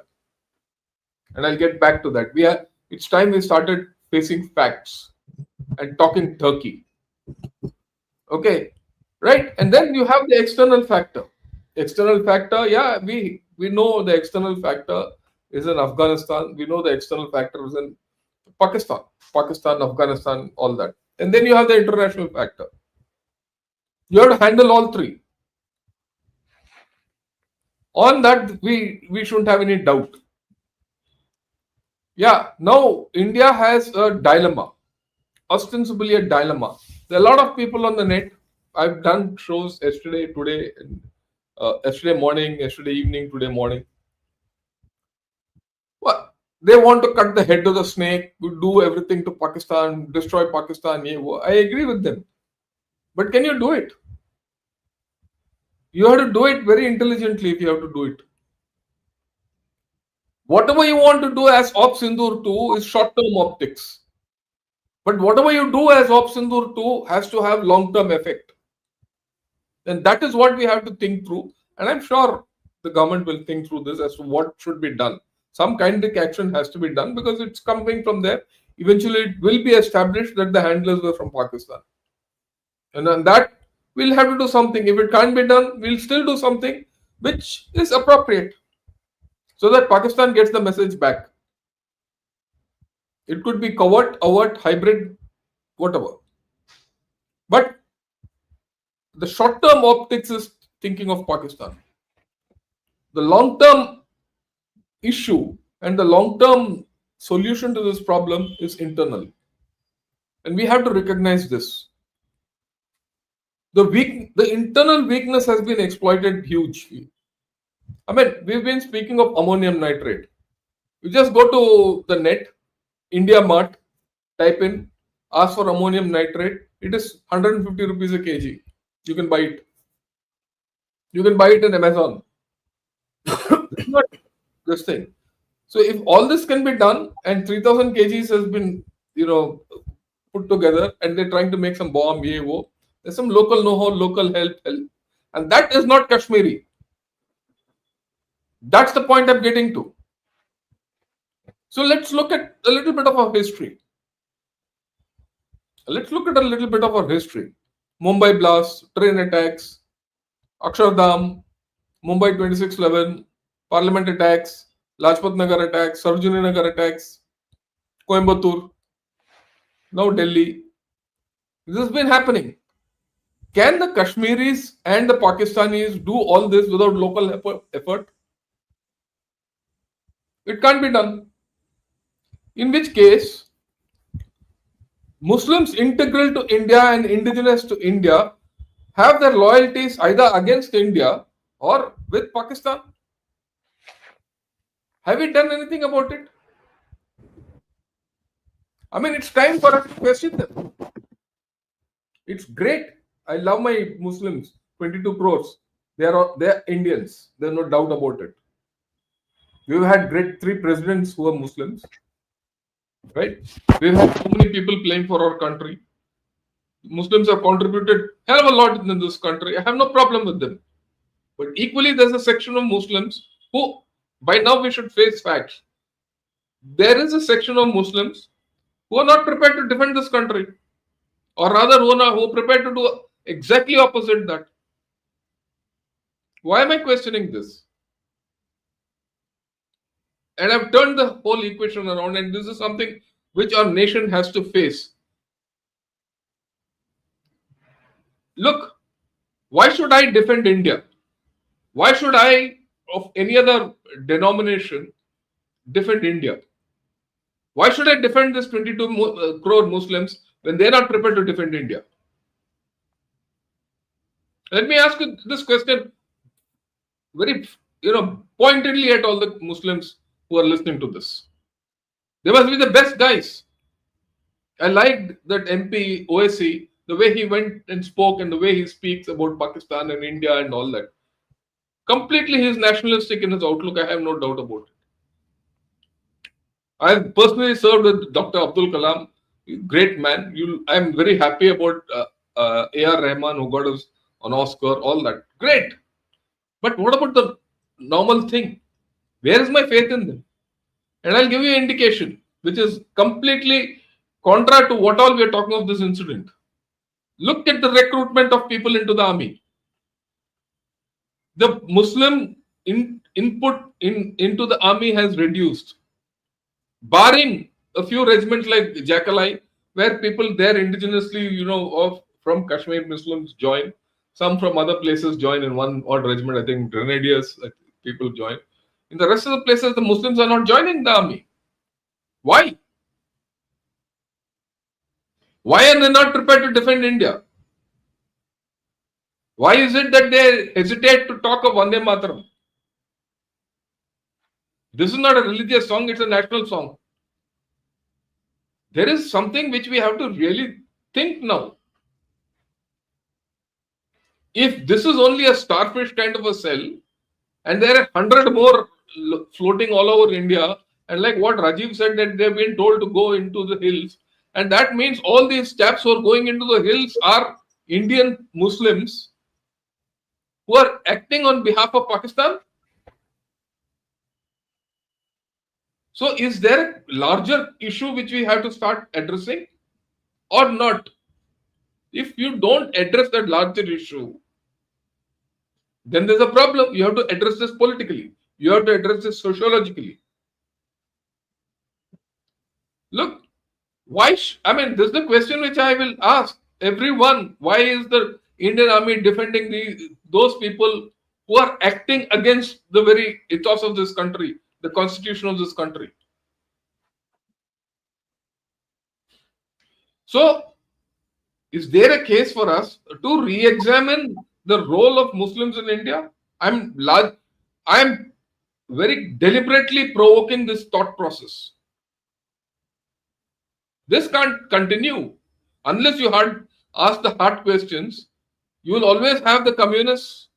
And I'll get back to that. It's time we started facing facts and talking Turkey. Okay, right? And then you have the external factor. External factor, yeah, we know the external factor is in Afghanistan. We know the external factor is in Pakistan, Afghanistan, all that. And then you have the international factor. You have to handle all three. On that, we shouldn't have any doubt. Yeah, now India has a dilemma, ostensibly a dilemma. There are a lot of people on the net. I've done shows yesterday, today, yesterday morning, yesterday evening, today morning. Well, they want to cut the head of the snake, do everything to Pakistan, destroy Pakistan. I agree with them. But can you do it? You have to do it very intelligently if you have to do it. Whatever you want to do as Op Sindoor 2 is short-term optics. But whatever you do as Op Sindoor 2 has to have long-term effect. And that is what we have to think through. And I'm sure the government will think through this as to what should be done. Some kind of action has to be done because it's coming from there. Eventually, it will be established that the handlers were from Pakistan. And on that, we'll have to do something. If it can't be done, we'll still do something which is appropriate so that Pakistan gets the message back. It could be covert, overt, hybrid, whatever. But the short-term optics is thinking of Pakistan. The long-term issue and the long-term solution to this problem is internal. And we have to recognize this. The internal weakness has been exploited hugely. I mean, we've been speaking of ammonium nitrate. You just go to the net, India Mart, type in, ask for ammonium nitrate. It is 150 rupees a kg. You can buy it. You can buy it in Amazon. It's not this thing. So if all this can be done and 3000 kgs has been, put together and they're trying to make some bomb, there's some local know-how, local help. And that is not Kashmiri. That's the point I'm getting to. So let's look at a little bit of our history. Mumbai blast, train attacks, Akshardham, Mumbai 2611, Parliament attacks, Lajpat Nagar attacks, Sarojini Nagar attacks, Coimbatore, now Delhi. This has been happening. Can the Kashmiris and the Pakistanis do all this without local effort? It can't be done. In which case, Muslims integral to India and indigenous to India have their loyalties either against India or with Pakistan. Have we done anything about it? I mean, it's time for us to question them. It's great. I love my Muslims, 22 crores. They're Indians. There's no doubt about it. We've had great 3 presidents who are Muslims, right? We've had so many people playing for our country. Muslims have contributed hell of a lot in this country. I have no problem with them. But equally, there's a section of Muslims who, by now, we should face facts. There is a section of Muslims who are not prepared to defend this country, or rather, who are prepared to do exactly opposite that. Why am I questioning this? And I've turned the whole equation around, and this is something which our nation has to face. Look, why should I defend India? Why should I, of any other denomination, defend India? Why should I defend this 22 crore Muslims when they're not prepared to defend India? Let me ask you this question very, pointedly at all the Muslims who are listening to this. They must be the best guys. I liked that MP OSC, the way he went and spoke and the way he speaks about Pakistan and India and all that. Completely he is nationalistic in his outlook, I have no doubt about it. I have personally served with Dr. Abdul Kalam, great man. I'm very happy about A.R. Rahman, who got us an Oscar, all that. Great. But what about the normal thing? Where is my faith in them? And I'll give you an indication, which is completely contrary to what all we are talking of this incident. Look at the recruitment of people into the army. The Muslim input into the army has reduced, barring a few regiments like Jackali, where people there indigenously, from Kashmir Muslims join. Some from other places join in one odd regiment. I think Grenadiers people join. In the rest of the places, the Muslims are not joining the army. Why? Why are they not prepared to defend India? Why is it that they hesitate to talk of Vande Mataram? This is not a religious song, it's a national song. There is something which we have to really think now. If this is only a starfish kind of a cell, and there are 100 more floating all over India, and like what Rajiv said, that they've been told to go into the hills, and that means all these chaps who are going into the hills are Indian Muslims who are acting on behalf of Pakistan. So is there a larger issue which we have to start addressing or not? If you don't address that larger issue, then there's a problem. You have to address this politically. You have to address this sociologically. Look, why? This is the question which I will ask everyone. Why is the Indian Army defending those people who are acting against the very ethos of this country, the constitution of this country? So, is there a case for us to re-examine the role of Muslims in India? I'm very deliberately provoking this thought process. This can't continue unless you ask the hard questions. You will always have the communists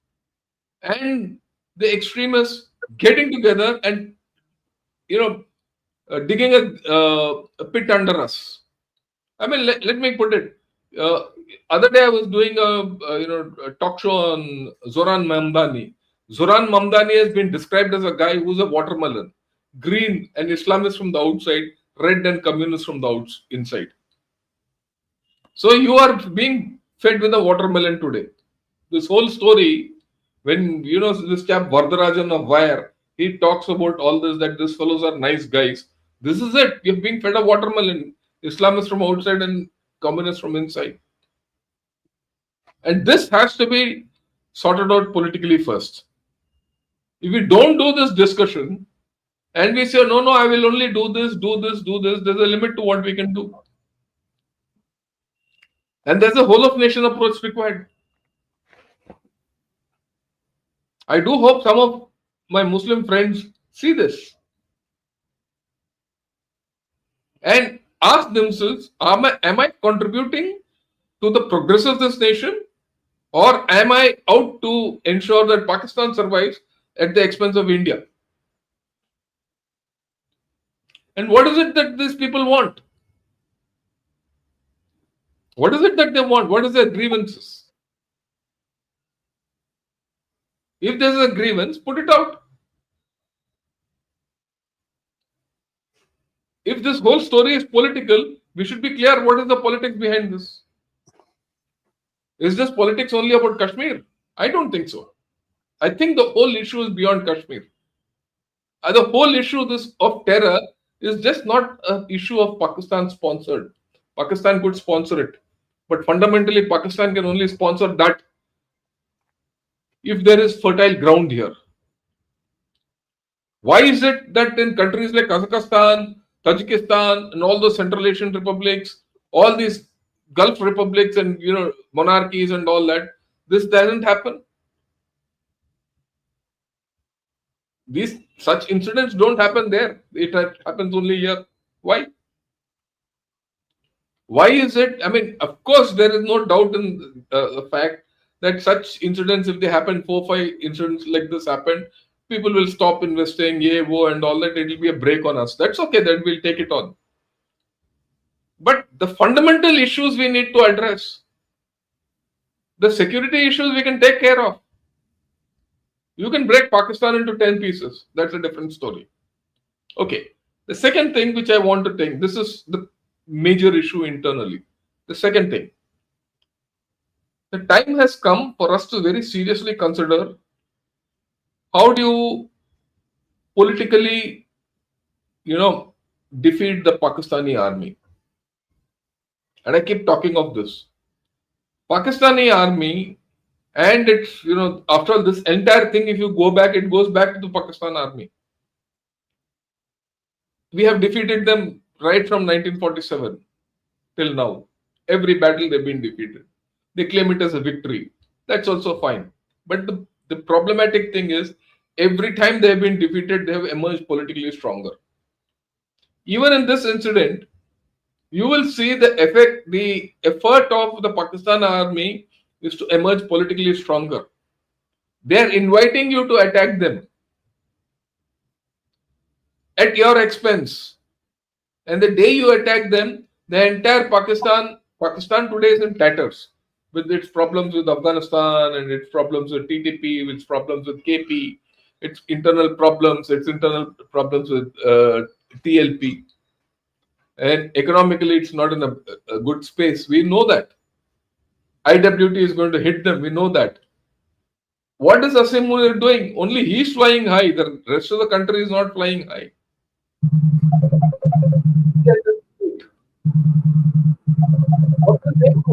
and the extremists getting together and digging a pit under us. Let me put it. Other day I was doing a talk show on Zoran Mamdani. Zoran Mamdani has been described as a guy who's a watermelon, green and Islamist from the outside, red and communist from the inside. So you are being fed with a watermelon today. This whole story, when this chap Vardarajan of Wire, he talks about all this, that these fellows are nice guys. This is it. You're being fed a watermelon. Islamists from outside and communists from inside. And this has to be sorted out politically first. If we don't do this discussion and we say, no, no, I will only do this, there's a limit to what we can do. And there's a whole of nation approach required. I do hope some of my Muslim friends see this and ask themselves, am I contributing to the progress of this nation, or am I out to ensure that Pakistan survives at the expense of India? And what is it that these people want? What is it that they want? What is their grievances? If there's a grievance, put it out. If this whole story is political, we should be clear what is the politics behind this. Is this politics only about Kashmir? I don't think so. I think the whole issue is beyond Kashmir. The whole issue of terror is just not an issue of Pakistan sponsored. Pakistan could sponsor it. But fundamentally, Pakistan can only sponsor that if there is fertile ground here. Why is it that in countries like Kazakhstan, Tajikistan, and all those Central Asian republics, all these Gulf republics and monarchies and all that, this doesn't happen? Such incidents don't happen there. It happens only here. Why? Why is it? I mean, of course, there is no doubt in the fact that such incidents, if they happen, 4-5 incidents like this happen, people will stop investing, and all that. It will be a break on us. That's okay. Then we'll take it on. But the fundamental issues we need to address, the security issues we can take care of. You can break Pakistan into 10 pieces. That's a different story. Okay. The second thing which I want to take, this is the major issue internally. The second thing, the time has come for us to very seriously consider how do you politically, defeat the Pakistani army. And I keep talking of this. Pakistani army, and it's, after all, this entire thing, if you go back, it goes back to the Pakistan army. We have defeated them right from 1947 till now. Every battle they've been defeated. They claim it as a victory. That's also fine. But the problematic thing is, every time they have been defeated, they have emerged politically stronger. Even in this incident, you will see the effort of the Pakistan army is to emerge politically stronger. They are inviting you to attack them at your expense. And the day you attack them, the entire Pakistan today is in tatters, with its problems with Afghanistan and its problems with TTP, its problems with KP, its internal problems with TLP. And economically, it's not in a good space. We know that. IWT is going to hit them. We know that. What is Asim Munir doing? Only he's flying high. The rest of the country is not flying high.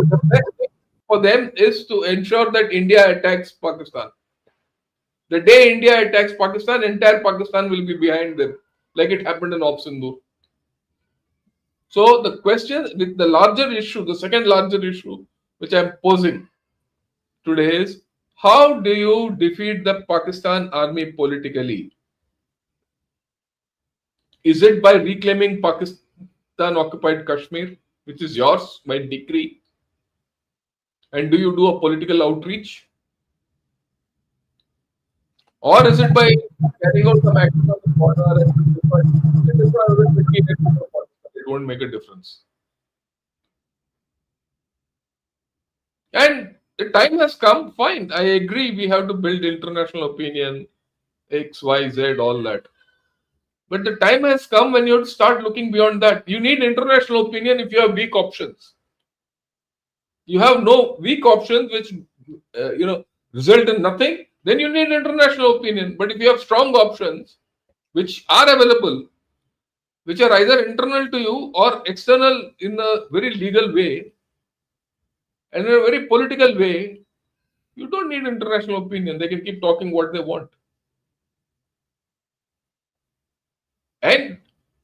The best thing for them is to ensure that India attacks Pakistan. The day India attacks Pakistan, entire Pakistan will be behind them, like it happened in Op Sindhu. So the question with the larger issue, the second larger issue, which I'm posing today is, how do you defeat the Pakistan army politically? Is it by reclaiming Pakistan occupied Kashmir, which is yours by decree? And do you do a political outreach? Or is it by carrying out some action on the border? It won't make a difference. And the time has come, fine. I agree, we have to build international opinion, X, Y, Z, all that. But the time has come when you have to start looking beyond that. You need international opinion if you have weak options. You have no weak options which result in nothing, then you need international opinion. But if you have strong options which are available, which are either internal to you or external in a very legal way and in a very political way, You don't need international opinion. They can keep talking what they want. And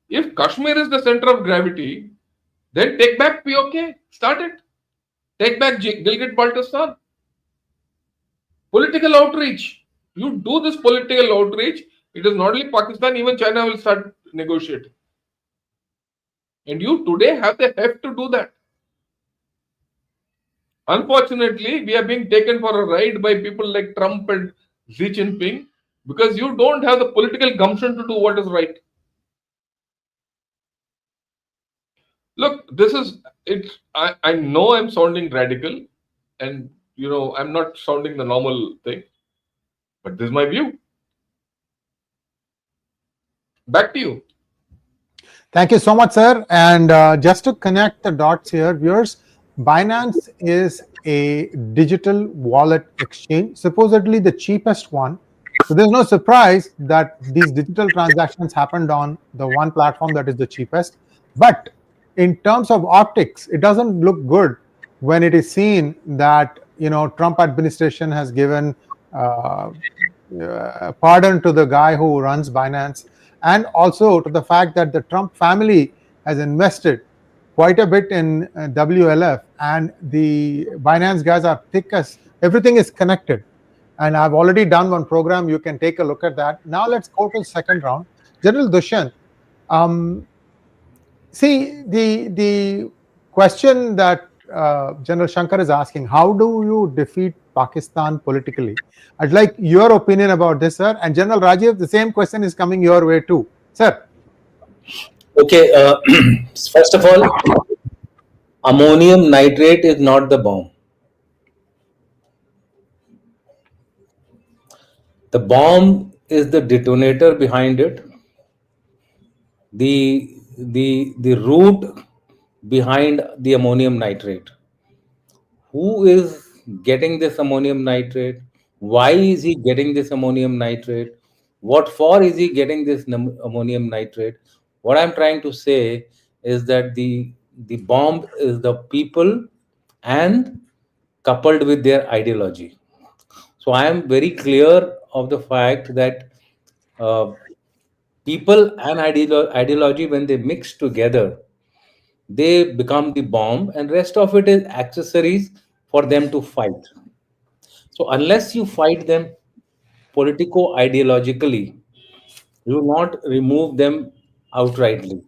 if Kashmir is the center of gravity, then take back POK. Start it. Take back Gilgit Baltistan. Political outreach. You do this political outreach, it is not only Pakistan, even China will start negotiating. And you today have the heft to do that. Unfortunately, we are being taken for a ride by people like Trump and Xi Jinping because you don't have the political gumption to do what is right. Look, this is it. I know I'm sounding radical, and I'm not sounding the normal thing, but this is my view. Back to you. Thank you so much, sir. And just to connect the dots here, viewers, Binance is a digital wallet exchange, supposedly the cheapest one. So there's no surprise that these digital transactions happened on the one platform that is the cheapest. But in terms of optics, it doesn't look good when it is seen that Trump administration has given pardon to the guy who runs Binance, and also to the fact that the Trump family has invested quite a bit in WLF, and the Binance guys are thick as everything is connected. And I've already done one program. You can take a look at that. Now let's go to the second round. General Dushyant, see the question that General Shankar is asking: how do you defeat Pakistan politically? I'd like your opinion about this, sir. And General Rajiv, the same question is coming your way too, sir. Okay, first of all, ammonium nitrate is not the bomb. The bomb is the detonator behind it, the root behind the ammonium nitrate. Who is getting this ammonium nitrate? Why is he getting this ammonium nitrate? What for is he getting this ammonium nitrate? What I'm trying to say is that the bomb is the people and coupled with their ideology. So I am very clear of the fact that people and ideology, when they mix together, they become the bomb, and rest of it is accessories for them to fight. So unless you fight them politico ideologically, you will not remove them outrightly.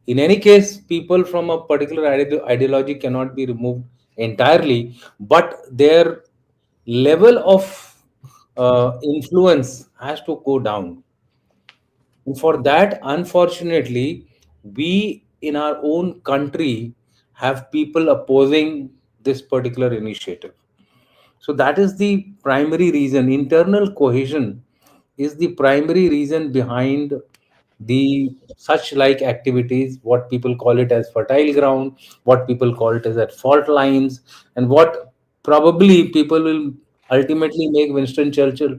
In any case, people from a particular ideology cannot be removed entirely, but their level of influence has to go down. And for that, unfortunately, we in our own country have people opposing this particular initiative. So that is the primary reason. Internal cohesion is the primary reason behind the such like activities, what people call it as fertile ground, what people call it as at fault lines, and what probably people will ultimately make Winston Churchill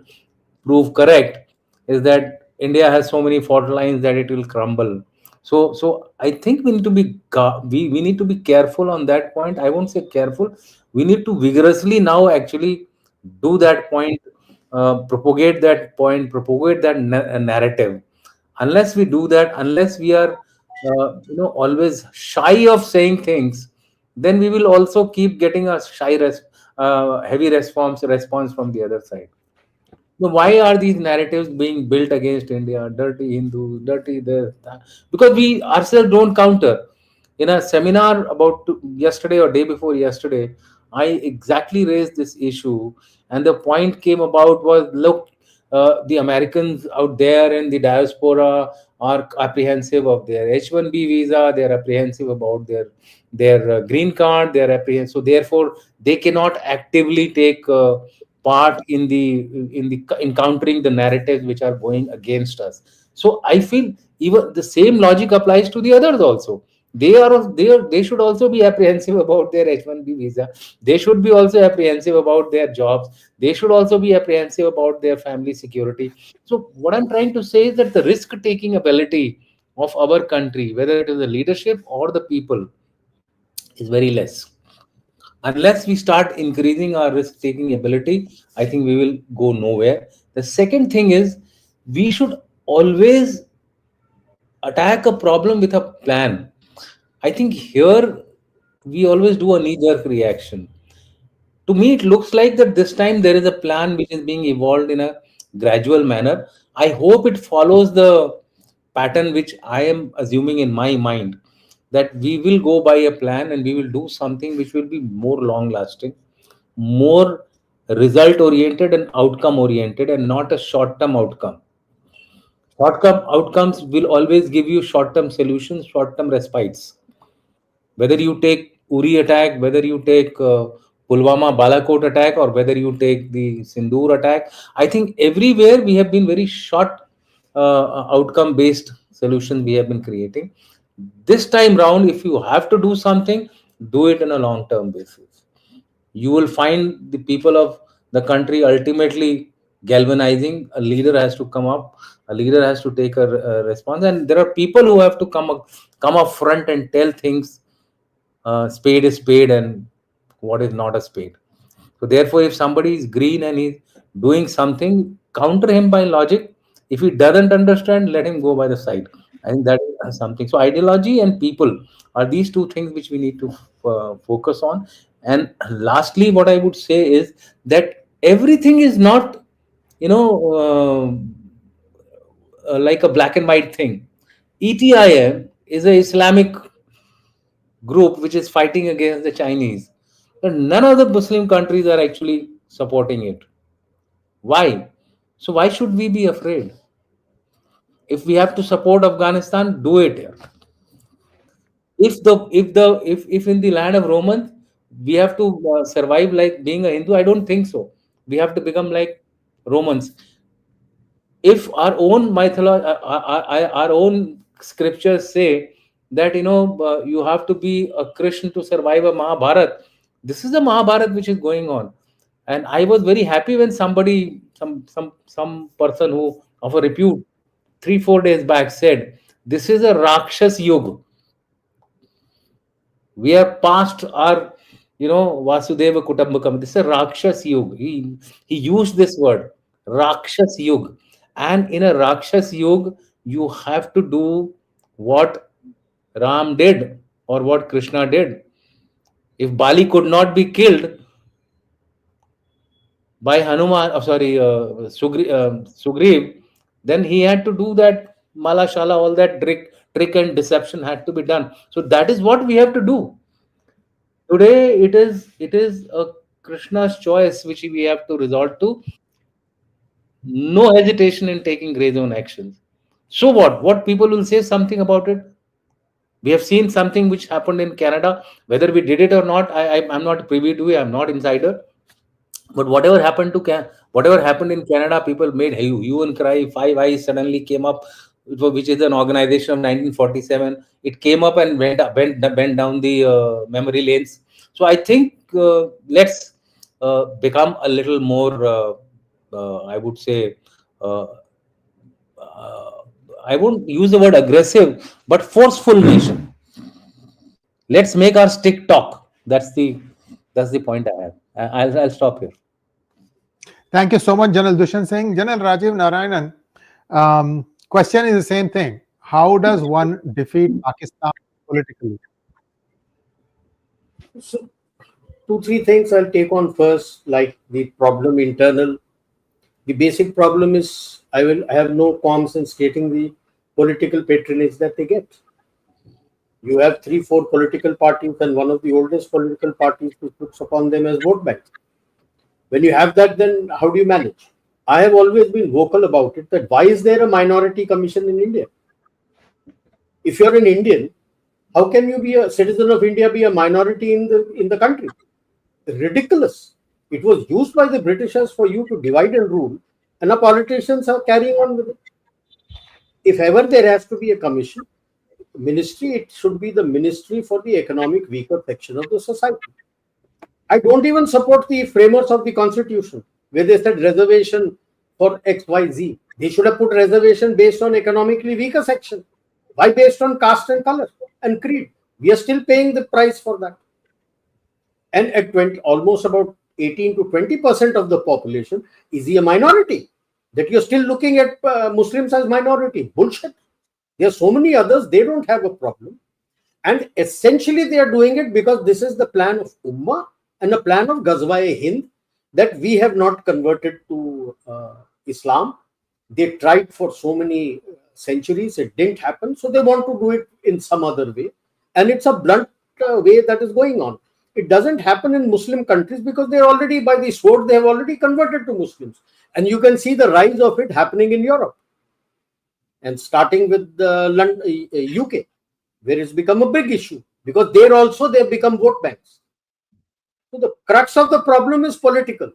prove correct is that India has so many fault lines that it will crumble. So I think we need to be we need to be careful on that point. I won't say careful. We need to vigorously now actually do that point, propagate that point, propagate that narrative. Unless we do that, unless we are always shy of saying things, then we will also keep getting a heavy response from the other side. So why are these narratives being built against India? Dirty Hindu, dirty this, that? Because we ourselves don't counter. In a seminar about yesterday or day before yesterday, I exactly raised this issue, and the point came about was, look, the Americans out there in the diaspora are apprehensive of their H-1B visa. They are apprehensive about their green card. They are apprehensive, so therefore they cannot actively take part in countering the narratives which are going against us. So I feel even the same logic applies to the others also. They should also be apprehensive about their H-1B visa. They should be also apprehensive about their jobs. They should also be apprehensive about their family security. So what I'm trying to say is that the risk taking ability of our country, whether it is the leadership or the people, is very less. Unless we start increasing our risk taking ability, I think we will go nowhere. The second thing is we should always attack a problem with a plan. I think here we always do a knee jerk reaction. To me, it looks like that this time there is a plan which is being evolved in a gradual manner. I hope it follows the pattern which I am assuming in my mind, that we will go by a plan and we will do something which will be more long lasting, more result oriented and outcome oriented, and not a short term outcome. Short term outcomes will always give you short term solutions, short term respites. Whether you take Uri attack, whether you take Pulwama Balakot attack, or whether you take the Sindoor attack, I think everywhere we have been very short outcome based solutions we have been creating. This time round, if you have to do something, do it on a long term basis. You will find the people of the country ultimately galvanizing. A leader has to come up, a leader has to take a response, and there are people who have to come up front and tell things, spade is spade and what is not a spade. So therefore, if somebody is green and he's doing something, counter him by logic. If he doesn't understand, let him go by the side. I think that is something. So ideology and people are these two things which we need to focus on. And lastly, what I would say is that everything is not, you know, like a black and white thing. ETIM is a Islamic group which is fighting against the Chinese. But none of the Muslim countries are actually supporting it. Why? So why should we be afraid? If we have to support Afghanistan, do it. If in the land of Romans we have to survive like being a Hindu, I don't think so. We have to become like Romans. If our own mythology, our own scriptures say that you have to be a Christian to survive a Mahabharat. This is the Mahabharat which is going on, and I was very happy when somebody, some person who of a repute, 3 4 days back said, "This is a Rakshas Yuga. We are past our, Vasudeva Kutumbakam. This is a Rakshas Yuga." He used this word, Rakshas Yuga. And in a Rakshas Yuga, you have to do what Ram did or what Krishna did. If Bali could not be killed by Hanuman, Sugriv, then he had to do that Mala Shala, all that trick and deception had to be done. So that is what we have to do. Today it is a Krishna's choice which we have to resort to. No hesitation in taking gray zone actions. So what people will say something about it. We have seen something which happened in Canada. Whether we did it or not, I'm not privy to it. I'm not insider. But whatever happened in Canada, people made hue and cry. Five Eyes suddenly came up, which is an organization of 1947. It came up and bent down the memory lanes. So I think let's become a little more, I would say, uh, uh, I won't use the word aggressive, but forceful nation. Let's make our stick talk. That's the point I have. I'll stop here. Thank you so much, General Dushan Singh. General Rajiv Narayanan, question is the same thing. How does one defeat Pakistan politically? So, 2 3 things I'll take on first, like the problem internal. The basic problem is I have no qualms in stating the political patronage that they get. You have 3 4 political parties, and one of the oldest political parties who looks upon them as vote banks. When you have that, then how do you manage? I have always been vocal about it, that why is there a minority commission in India? If you're an Indian, how can you be a citizen of India, be a minority in the country? Ridiculous. It was used by the Britishers for you to divide and rule, and the politicians are carrying on with it. If ever there has to be a commission, ministry, it should be the ministry for the economic weaker section of the society. I don't even support the framers of the constitution where they said reservation for XYZ. They should have put reservation based on economically weaker section. Why based on caste and color and creed? We are still paying the price for that. And at 20, almost about 18 to 20% of the population, is he a minority? That you're still looking at Muslims as minority. Bullshit. There are so many others, they don't have a problem. And essentially they are doing it because this is the plan of Ummah and a plan of Ghazwa-e-Hind, that we have not converted to Islam. They tried for so many centuries, it didn't happen, so they want to do it in some other way. And it's a blunt way that is going on. It doesn't happen in Muslim countries because they're already, by the sword, they have already converted to Muslims. And you can see the rise of it happening in Europe. And starting with the UK, where it's become a big issue, because there also they have become vote banks. So the crux of the problem is political.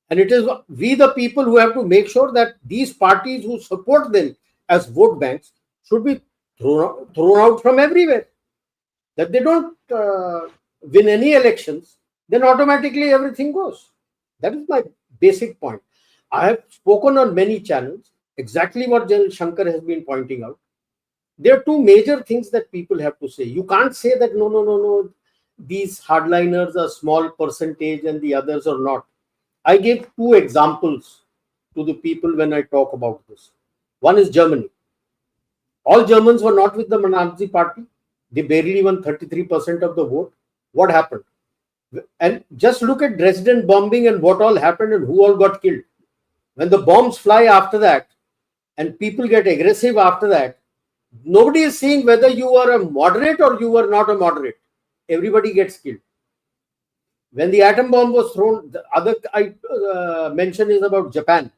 And it is we, the people, who have to make sure that these parties who support them as vote banks should be thrown out from everywhere. That they don't win any elections, then automatically everything goes. That is my basic point. I have spoken on many channels exactly what General Shankar has been pointing out. There are two major things that people have to say. You can't say that no, these hardliners are small percentage and the others are not. I gave two examples to the people when I talk about this. One is Germany. All Germans were not with the Nazi party. They barely won 33% of the vote. What happened? And just look at Dresden bombing and what all happened and who all got killed. When the bombs fly after that and people get aggressive after that, nobody is seeing whether you are a moderate or you are not a moderate. Everybody gets killed. When the atom bomb was thrown, the other I mentioned is about Japan.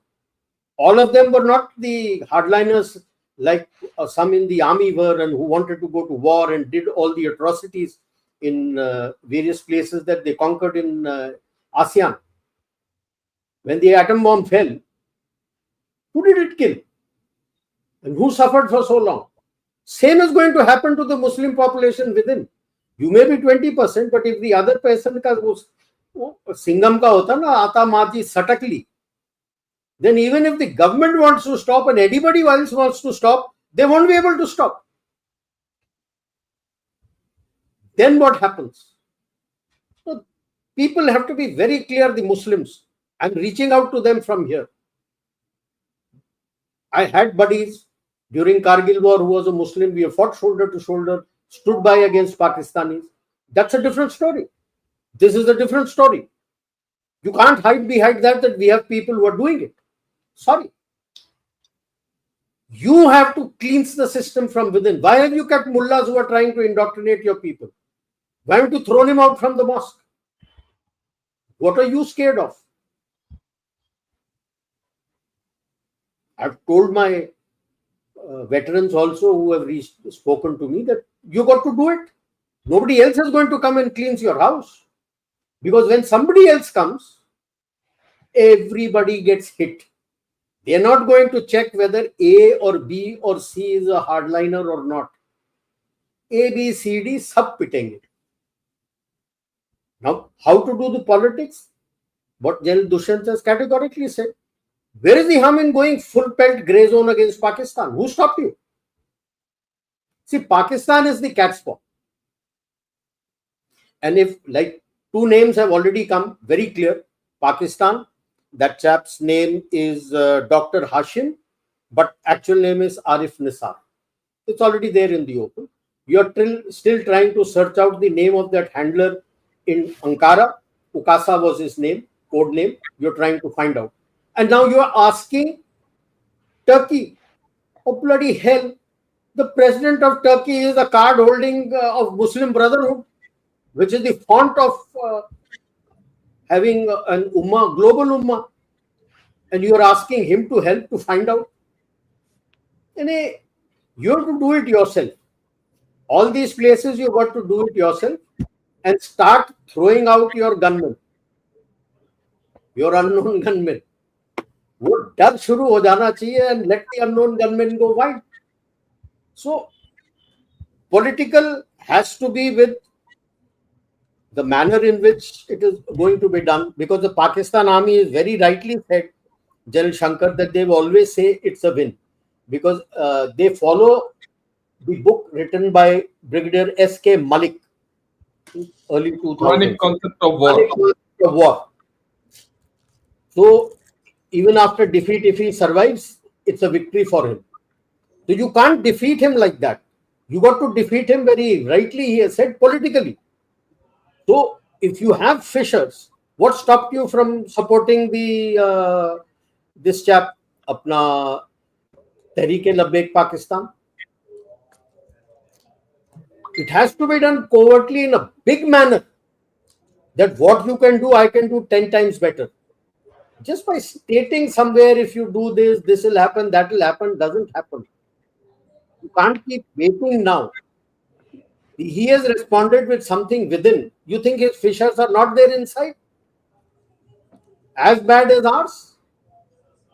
All of them were not the hardliners like some in the army were, and who wanted to go to war and did all the atrocities in various places that they conquered in ASEAN. When the atom bomb fell, who did it kill? And who suffered for so long? Same is going to happen to the Muslim population within. You may be 20%, but if the other person ka Singham ka hota na, ata maji satakli, then even if the government wants to stop and anybody else wants to stop, they won't be able to stop. Then what happens? So people have to be very clear, the Muslims. I'm reaching out to them from here. I had buddies during Kargil war who was a Muslim. We have fought shoulder to shoulder, stood by against Pakistanis. That's a different story. This is a different story. You can't hide behind that we have people who are doing it. Sorry. You have to cleanse the system from within. Why have you kept mullahs who are trying to indoctrinate your people? Why haven't you thrown him out from the mosque? What are you scared of? I've told my veterans also who have spoken to me that you got to do it. Nobody else is going to come and cleanse your house. Because when somebody else comes, everybody gets hit. They are not going to check whether A or B or C is a hardliner or not. A, B, C, D, sab pitenge. Now, how to do the politics? What General Dushyant has categorically said. Where is the harm in going full pelt grey zone against Pakistan? Who stopped you? See, Pakistan is the cat's paw. And if, like, two names have already come very clear. Pakistan, that chap's name is Dr. Hashim, but actual name is Arif Nisar. It's already there in the open. You're still trying to search out the name of that handler in Ankara. Ukasa was his name, code name. You're trying to find out. And now you are asking Turkey. Oh, bloody hell. The president of Turkey is a card holding of Muslim Brotherhood, which is the font of having an ummah, global ummah. And you are asking him to help to find out. And you have to do it yourself. All these places you got to do it yourself and start throwing out your gunmen, your unknown gunmen. वो डर शुरू हो जाना चाहिए and let the unknown gunmen go wide. So political has to be with the manner in which it is going to be done, because the Pakistan army is very rightly said, General Shankar, that they always say it's a win, because they follow the book written by Brigadier S.K. Malik. early Chronic 2000s. concept of war. Of war. So even after defeat, if he survives, it's a victory for him. So you can't defeat him like that. You got to defeat him very rightly, he has said, politically. So if you have fissures, what stopped you from supporting the this chap, apna Tehreek-e-Labbaik Pakistan? It has to be done covertly in a big manner. That what you can do, I can do 10 times better. Just by stating somewhere, if you do this, this will happen, that will happen, doesn't happen. You can't keep waiting now. He has responded with something within. You think his fissures are not there inside? As bad as ours?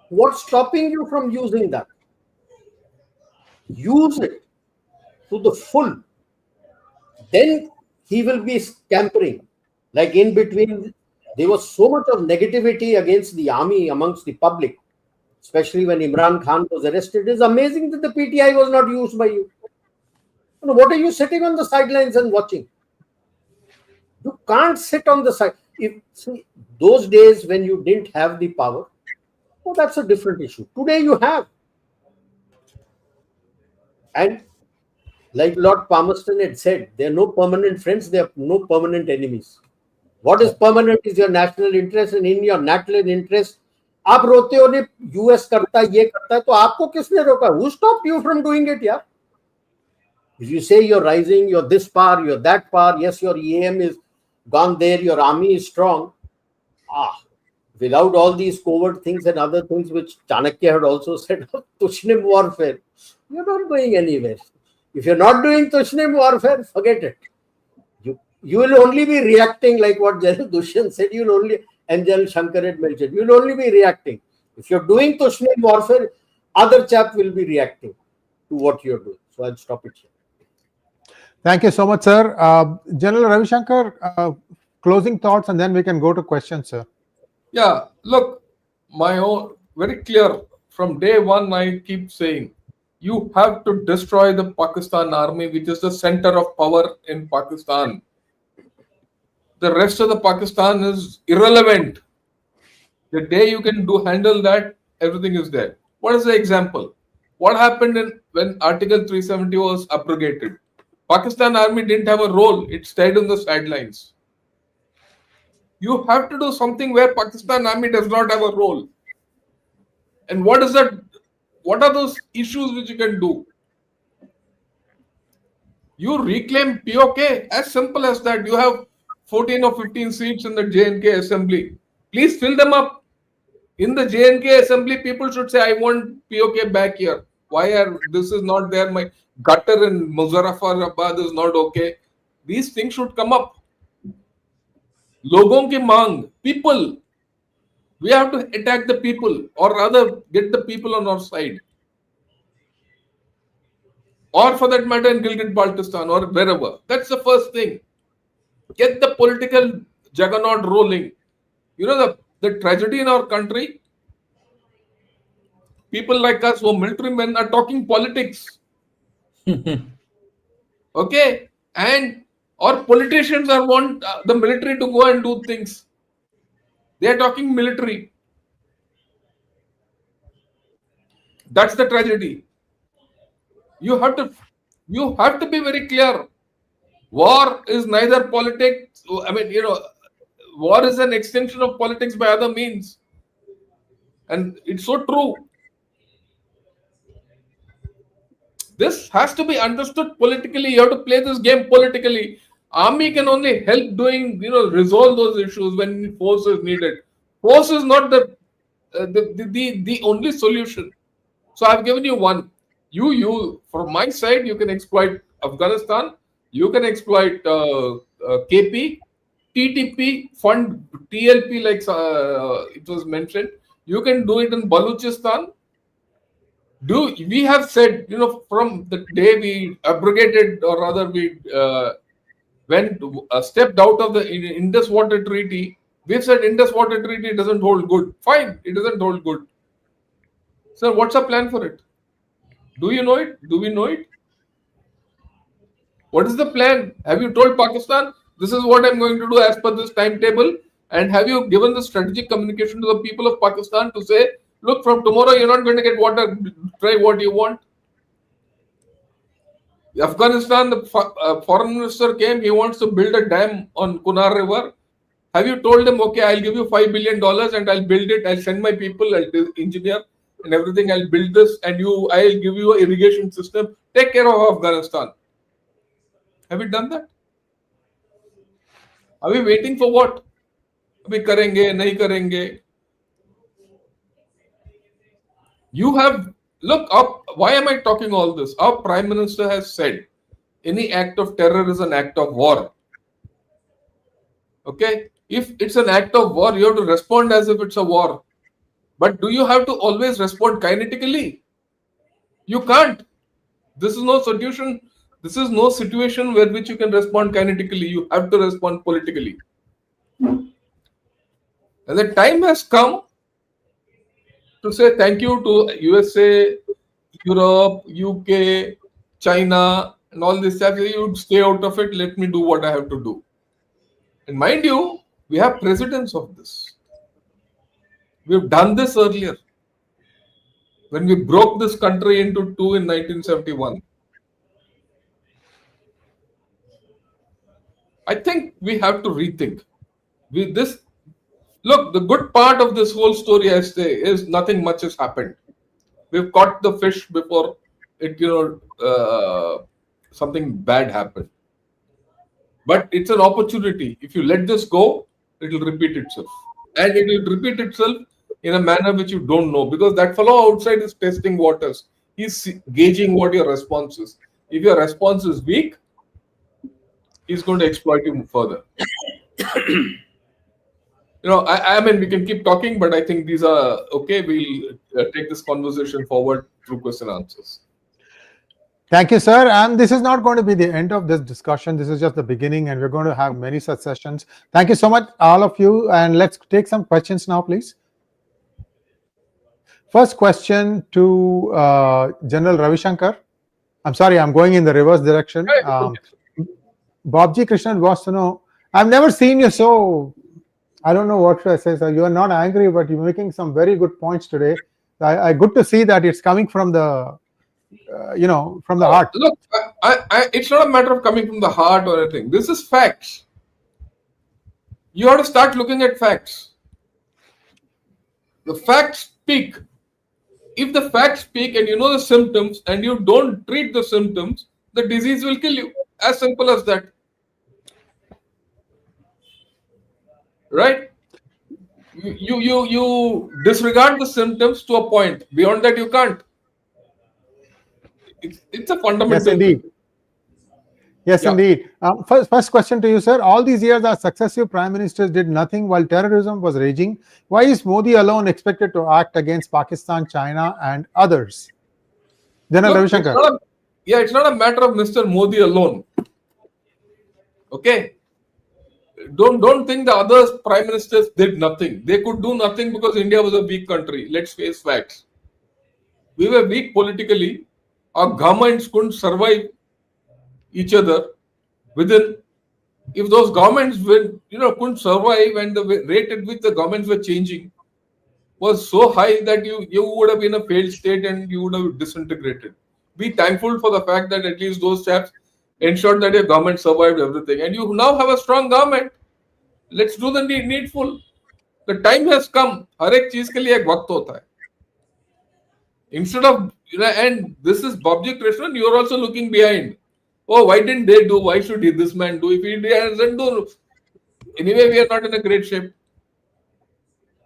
What's stopping you from using that? Use it to the full. Then he will be scampering. Like in between, there was so much of negativity against the army amongst the public, especially when Imran Khan was arrested. It's amazing that the PTI was not used by you. What are you sitting on the sidelines and watching? You can't sit on the side. See, those days when you didn't have the power, oh, that's a different issue. Today you have. And like Lord Palmerston had said, there are no permanent friends, there are no permanent enemies. What is permanent is your national interest, and in your national interest, आप रोते हो ने US करता है ये करता है तो आपको किसने रोका? Who stopped you from doing it, यार? If you say you're rising, you're this power, you're that power, yes, your EAM is gone there, your army is strong. Without all these covert things and other things which Chanakya had also said, Tushnim warfare, you're not going anywhere. If you're not doing Tushnim warfare, forget it. You will only be reacting like what General Dushyant said, you'll only, and General Shankar had mentioned, you'll only be reacting. If you're doing Tushnim warfare, other chap will be reacting to what you're doing. So I'll stop it here. Thank you so much, sir. General Ravi Shankar, closing thoughts, and then we can go to questions, sir. Yeah, look, my own very clear from day one. I keep saying, you have to destroy the Pakistan army, which is the center of power in Pakistan. The rest of the Pakistan is irrelevant. The day you can handle that, everything is there. What is the example? What happened when Article 370 was abrogated? Pakistan army didn't have a role. It stayed on the sidelines. You have to do something where Pakistan army does not have a role. And what is that? What are those issues which you can do? You reclaim POK, as simple as that. You have 14 or 15 seats in the J&K assembly. Please fill them up. In the J&K assembly, people should say, I want POK back here. This is not there? My gutter in Muzaffarabad is not okay. These things should come up. Logon ki mang, people. We have to attack the people, or rather get the people on our side. Or for that matter in Gilgit-Baltistan or wherever. That's the first thing. Get the political juggernaut rolling. You know the tragedy in our country, people like us who are military men are talking politics. Okay? And or politicians want the military to go and do things. They are talking military. That's the tragedy. You have to be very clear. War is neither politics. I mean, war is an extension of politics by other means. And it's so true. This has to be understood politically. You have to play this game politically. Army can only help resolve those issues when force is needed. Force is not the only solution. So I've given you one. You from my side, you can exploit Afghanistan. You can exploit KP, TTP, fund TLP, like it was mentioned. You can do it in Balochistan. We have said, from the day we abrogated, or rather we stepped out of the Indus Water Treaty, we've said Indus Water Treaty doesn't hold good. Fine, it doesn't hold good. Sir, what's our plan for it? Do you know it? Do we know it? What is the plan? Have you told Pakistan? This is what I'm going to do as per this timetable. And have you given the strategic communication to the people of Pakistan to say, look, from tomorrow you're not going to get water, try what you want? Afghanistan, the foreign minister came, he wants to build a dam on Kunar River. Have you told him, okay, I'll give you $5 billion and I'll build it, I'll send my people, I'll engineer and everything, I'll build this and I'll give you an irrigation system, take care of Afghanistan. Have you done that? Are we waiting for what? अभी करेंगे नहीं करेंगे. You have, look up, why am I talking all this? Our Prime Minister has said any act of terror is an act of war. Okay? If it's an act of war, you have to respond as if it's a war. But do you have to always respond kinetically? You can't. This is no solution. This is no situation where which you can respond kinetically. You have to respond politically. And the time has come to say thank you to USA, Europe, UK, China, and all this stuff. You stay out of it. Let me do what I have to do. And mind you, we have precedents of this. We've done this earlier. When we broke this country into two in 1971. I think we have to rethink. Look, the good part of this whole story, I say, is nothing much has happened. We've caught the fish before it, something bad happened. But it's an opportunity. If you let this go, it will repeat itself. And it will repeat itself in a manner which you don't know. Because that fellow outside is testing waters. He's gauging what your response is. If your response is weak, he's going to exploit you further. I mean, we can keep talking, but I think these are okay. We'll take this conversation forward through question and answers. Thank you, sir. And this is not going to be the end of this discussion. This is just the beginning, and we're going to have many such sessions. Thank you so much, all of you. And let's take some questions now, please. First question to General Ravi Shankar. I'm sorry, I'm going in the reverse direction. Bobji Krishnan wants to know, I've never seen you so, I don't know what should I say, sir. You are not angry, but you're making some very good points today. I good to see that it's coming from the, from the heart. Look, it's not a matter of coming from the heart or anything. This is facts. You have to start looking at facts. The facts speak. If the facts speak and you know the symptoms and you don't treat the symptoms, the disease will kill you. As simple as that. Right? You disregard the symptoms to a point. Beyond that, you can't. It's a fundamental. Yes, indeed. Yes, Yeah. indeed. First question to you, sir. All these years, our successive prime ministers did nothing while terrorism was raging. Why is Modi alone expected to act against Pakistan, China, and others? General Ravi Shankar. It's not a matter of Mr. Modi alone. Okay. Don't think the other prime ministers did nothing. They could do nothing because India was a weak country. Let's face facts. We were weak politically. Our governments couldn't survive each other within. If those governments couldn't survive and the rate at which the governments were changing was so high that you would have been a failed state and you would have disintegrated. Be thankful for the fact that at least those chaps ensured that your government survived everything. And you now have a strong government. Let's do the needful. The time has come. हर एक चीज के लिए एक वक्त होता है. Instead of, and this is Bobji Krishnan, you're also looking behind. Oh, why didn't they do? Why should this man do? If he doesn't do, anyway, we are not in a great shape.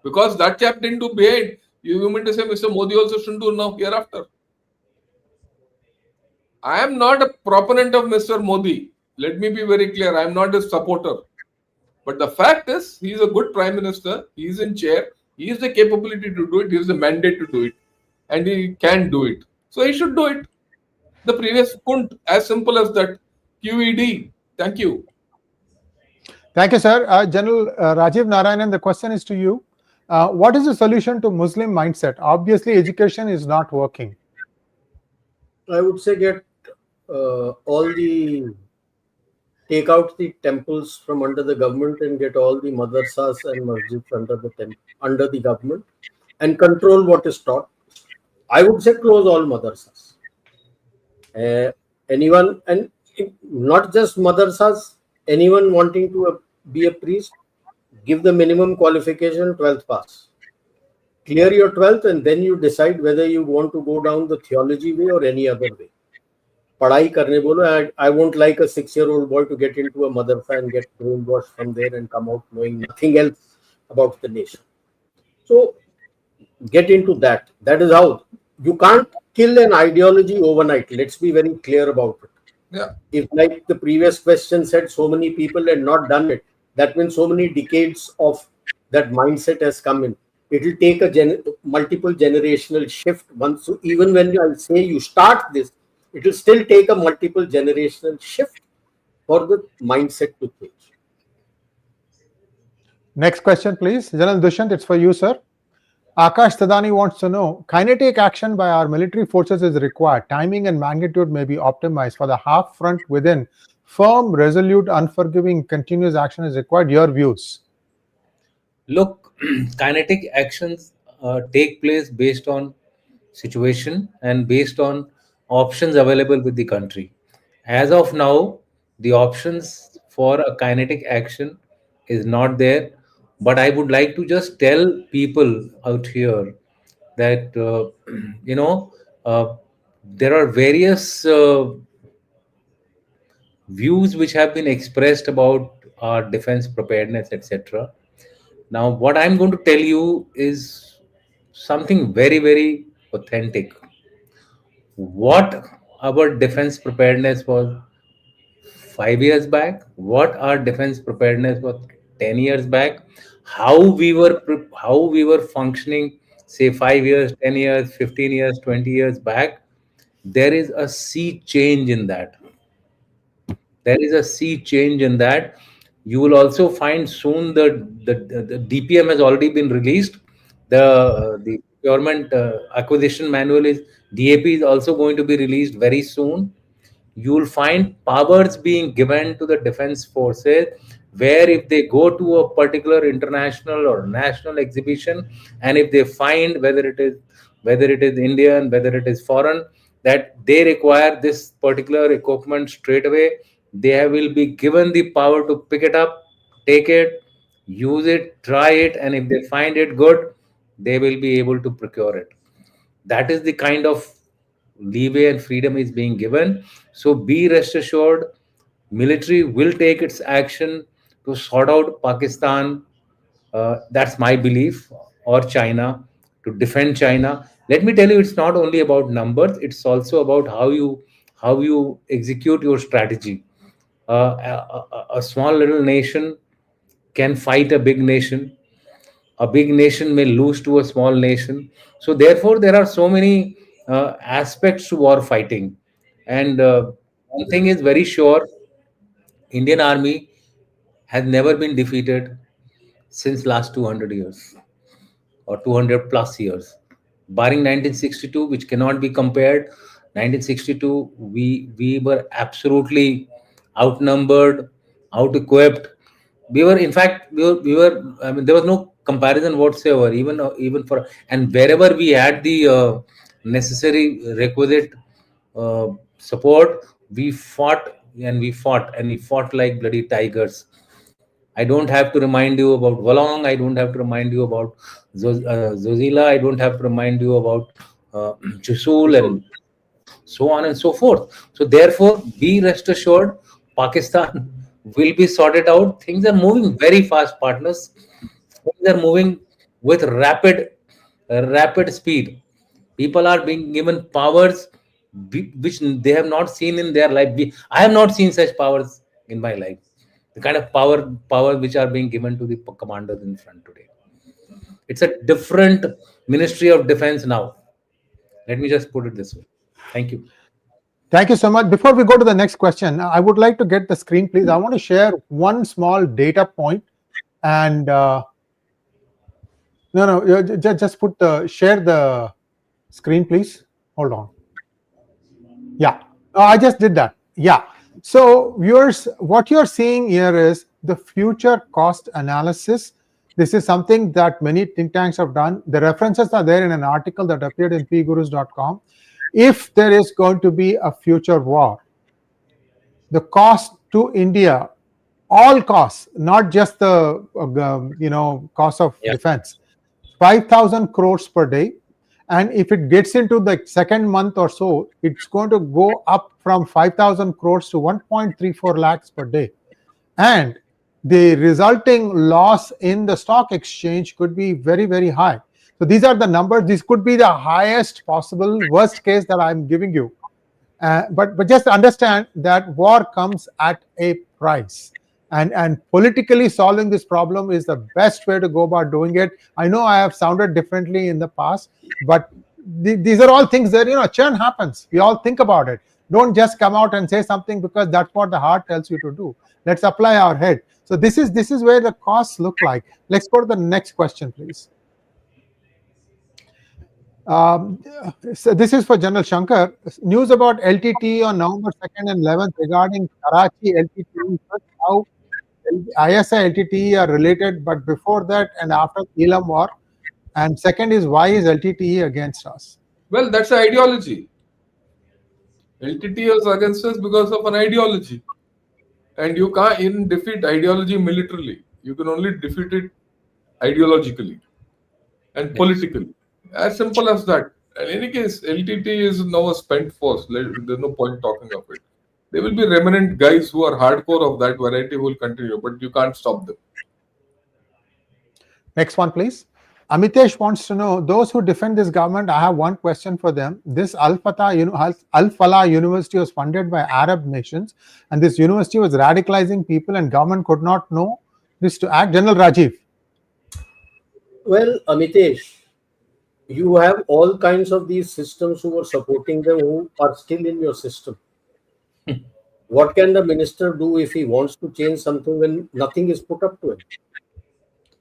Because that chap didn't do behind. You mean to say Mr. Modi also shouldn't do now, hereafter? I am not a proponent of Mr. Modi. Let me be very clear. I am not his supporter. But the fact is, he is a good prime minister. He is in chair. He has the capability to do it. He has the mandate to do it. And he can do it. So he should do it. The previous couldn't. As simple as that. QED. Thank you. Thank you, sir. General Rajiv Narayanan, the question is to you. What is the solution to Muslim mindset? Obviously, education is not working. I would say get all the take out the temples from under the government and get all the madrasas and masjids under the government and control what is taught. I would say close all madrasas. Anyone, and not just madrasas, anyone wanting to be a priest, give the minimum qualification 12th pass. Clear your 12th and then you decide whether you want to go down the theology way or any other way. पढ़ाई करने बोलो. I won't like a 6-year-old boy to get into a madrasa and get brainwashed from there and come out knowing nothing else about the nation. So get into that. That is how. You can't kill an ideology overnight. Let's be very clear about it. Yeah. If, like the previous question said, so many people had not done it, that means so many decades of that mindset has come in. It will take a multiple generational shift. Once, so even when I say you start this, it will still take a multiple generational shift for the mindset to change. Next question, please. General Dushyant, it's for you, sir. Akash Tadani wants to know, kinetic action by our military forces is required. Timing and magnitude may be optimized for the half front within. Firm, resolute, unforgiving, continuous action is required. Your views? Look, kinetic actions take place based on situation and based on options available with the country. As of now, the options for a kinetic action is not there. But I would like to just tell people out here that you know there are various views which have been expressed about our defense preparedness, etc. Now, what I'm going to tell you is something very, very authentic. What our defense preparedness was 5 years back, what our defense preparedness was 10 years back, how we were functioning, say 5 years, 10 years, 15 years, 20 years back. There is a sea change in that. There is a sea change in that. You will also find soon the DPM has already been released. The procurement acquisition manual is DAP is also going to be released very soon. You will find powers being given to the defense forces, where if they go to a particular international or national exhibition, and if they find whether it is Indian, whether it is foreign, that they require this particular equipment straight away, they will be given the power to pick it up, take it, use it, try it, and if they find it good, they will be able to procure it. That is the kind of leeway and freedom is being given. So be rest assured, military will take its action to sort out Pakistan. That's my belief, or China, to defend China. Let me tell you, it's not only about numbers; it's also about how you execute your strategy. A small little nation can fight a big nation. A big nation may lose to a small nation. So therefore, there are so many aspects to war fighting. And one thing is very sure: Indian Army has never been defeated since last 200 years or 200 plus years, barring 1962, which cannot be compared. 1962, we were absolutely outnumbered, out-equipped. We were, in fact, I mean, there was no comparison whatsoever, even for, and wherever we had the necessary requisite support, we fought and we fought and we fought like bloody tigers. I don't have to remind you about Wolong. I don't have to remind you about Zozila. I don't have to remind you about Chusul and so on and so forth. So therefore, be rest assured, Pakistan will be sorted out. Things are moving very fast, partners. Things are moving with rapid speed. People are being given powers which they have not seen in their life. I have not seen such powers in my life. The kind of power which are being given to the commanders in front today. It's a different Ministry of Defense now. Let me just put it this way. Thank you. Thank you so much. Before we go to the next question, I would like to get the screen, please. I want to share one small data point, and just put share the screen, please. Hold on. Yeah, I just did that. Yeah. So, viewers, what you're seeing here is the future cost analysis. This is something that many think tanks have done. The references are there in an article that appeared in pgurus.com. If there is going to be a future war, the cost to India, all costs, not just the cost of Yeah. defense, 5,000 crores per day. And if it gets into the second month or so, it's going to go up from 5,000 crores to 1.34 lakhs per day. And the resulting loss in the stock exchange could be very, very high. So these are the numbers. This could be the highest possible worst case that I'm giving you. But just understand that war comes at a price. And politically solving this problem is the best way to go about doing it. I know I have sounded differently in the past, but these are all things that, churn happens. We all think about it. Don't just come out and say something because that's what the heart tells you to do. Let's apply our head. So this is where the costs look like. Let's go to the next question, please. So this is for General Shankar. News about LTT on November 2nd and 11th regarding Karachi LTT. How ISI LTTE are related, but before that and after Elam war. And second is, why is LTTE against us? Well, that's an ideology. LTT is against us because of an ideology. And you can't even defeat ideology militarily. You can only defeat it ideologically and politically. As simple as that. In any case, LTT is now a spent force. There's no point talking of it. There will be remnant guys who are hardcore of that variety who will continue, but you can't stop them. Next one, please. Amitesh wants to know, those who defend this government, I have one question for them. This Al Falah University was funded by Arab nations, and this university was radicalizing people, and government could not know this to act. General Rajiv. Well, Amitesh, you have all kinds of these systems who are supporting them who are still in your system. What can the minister do if he wants to change something when nothing is put up to him?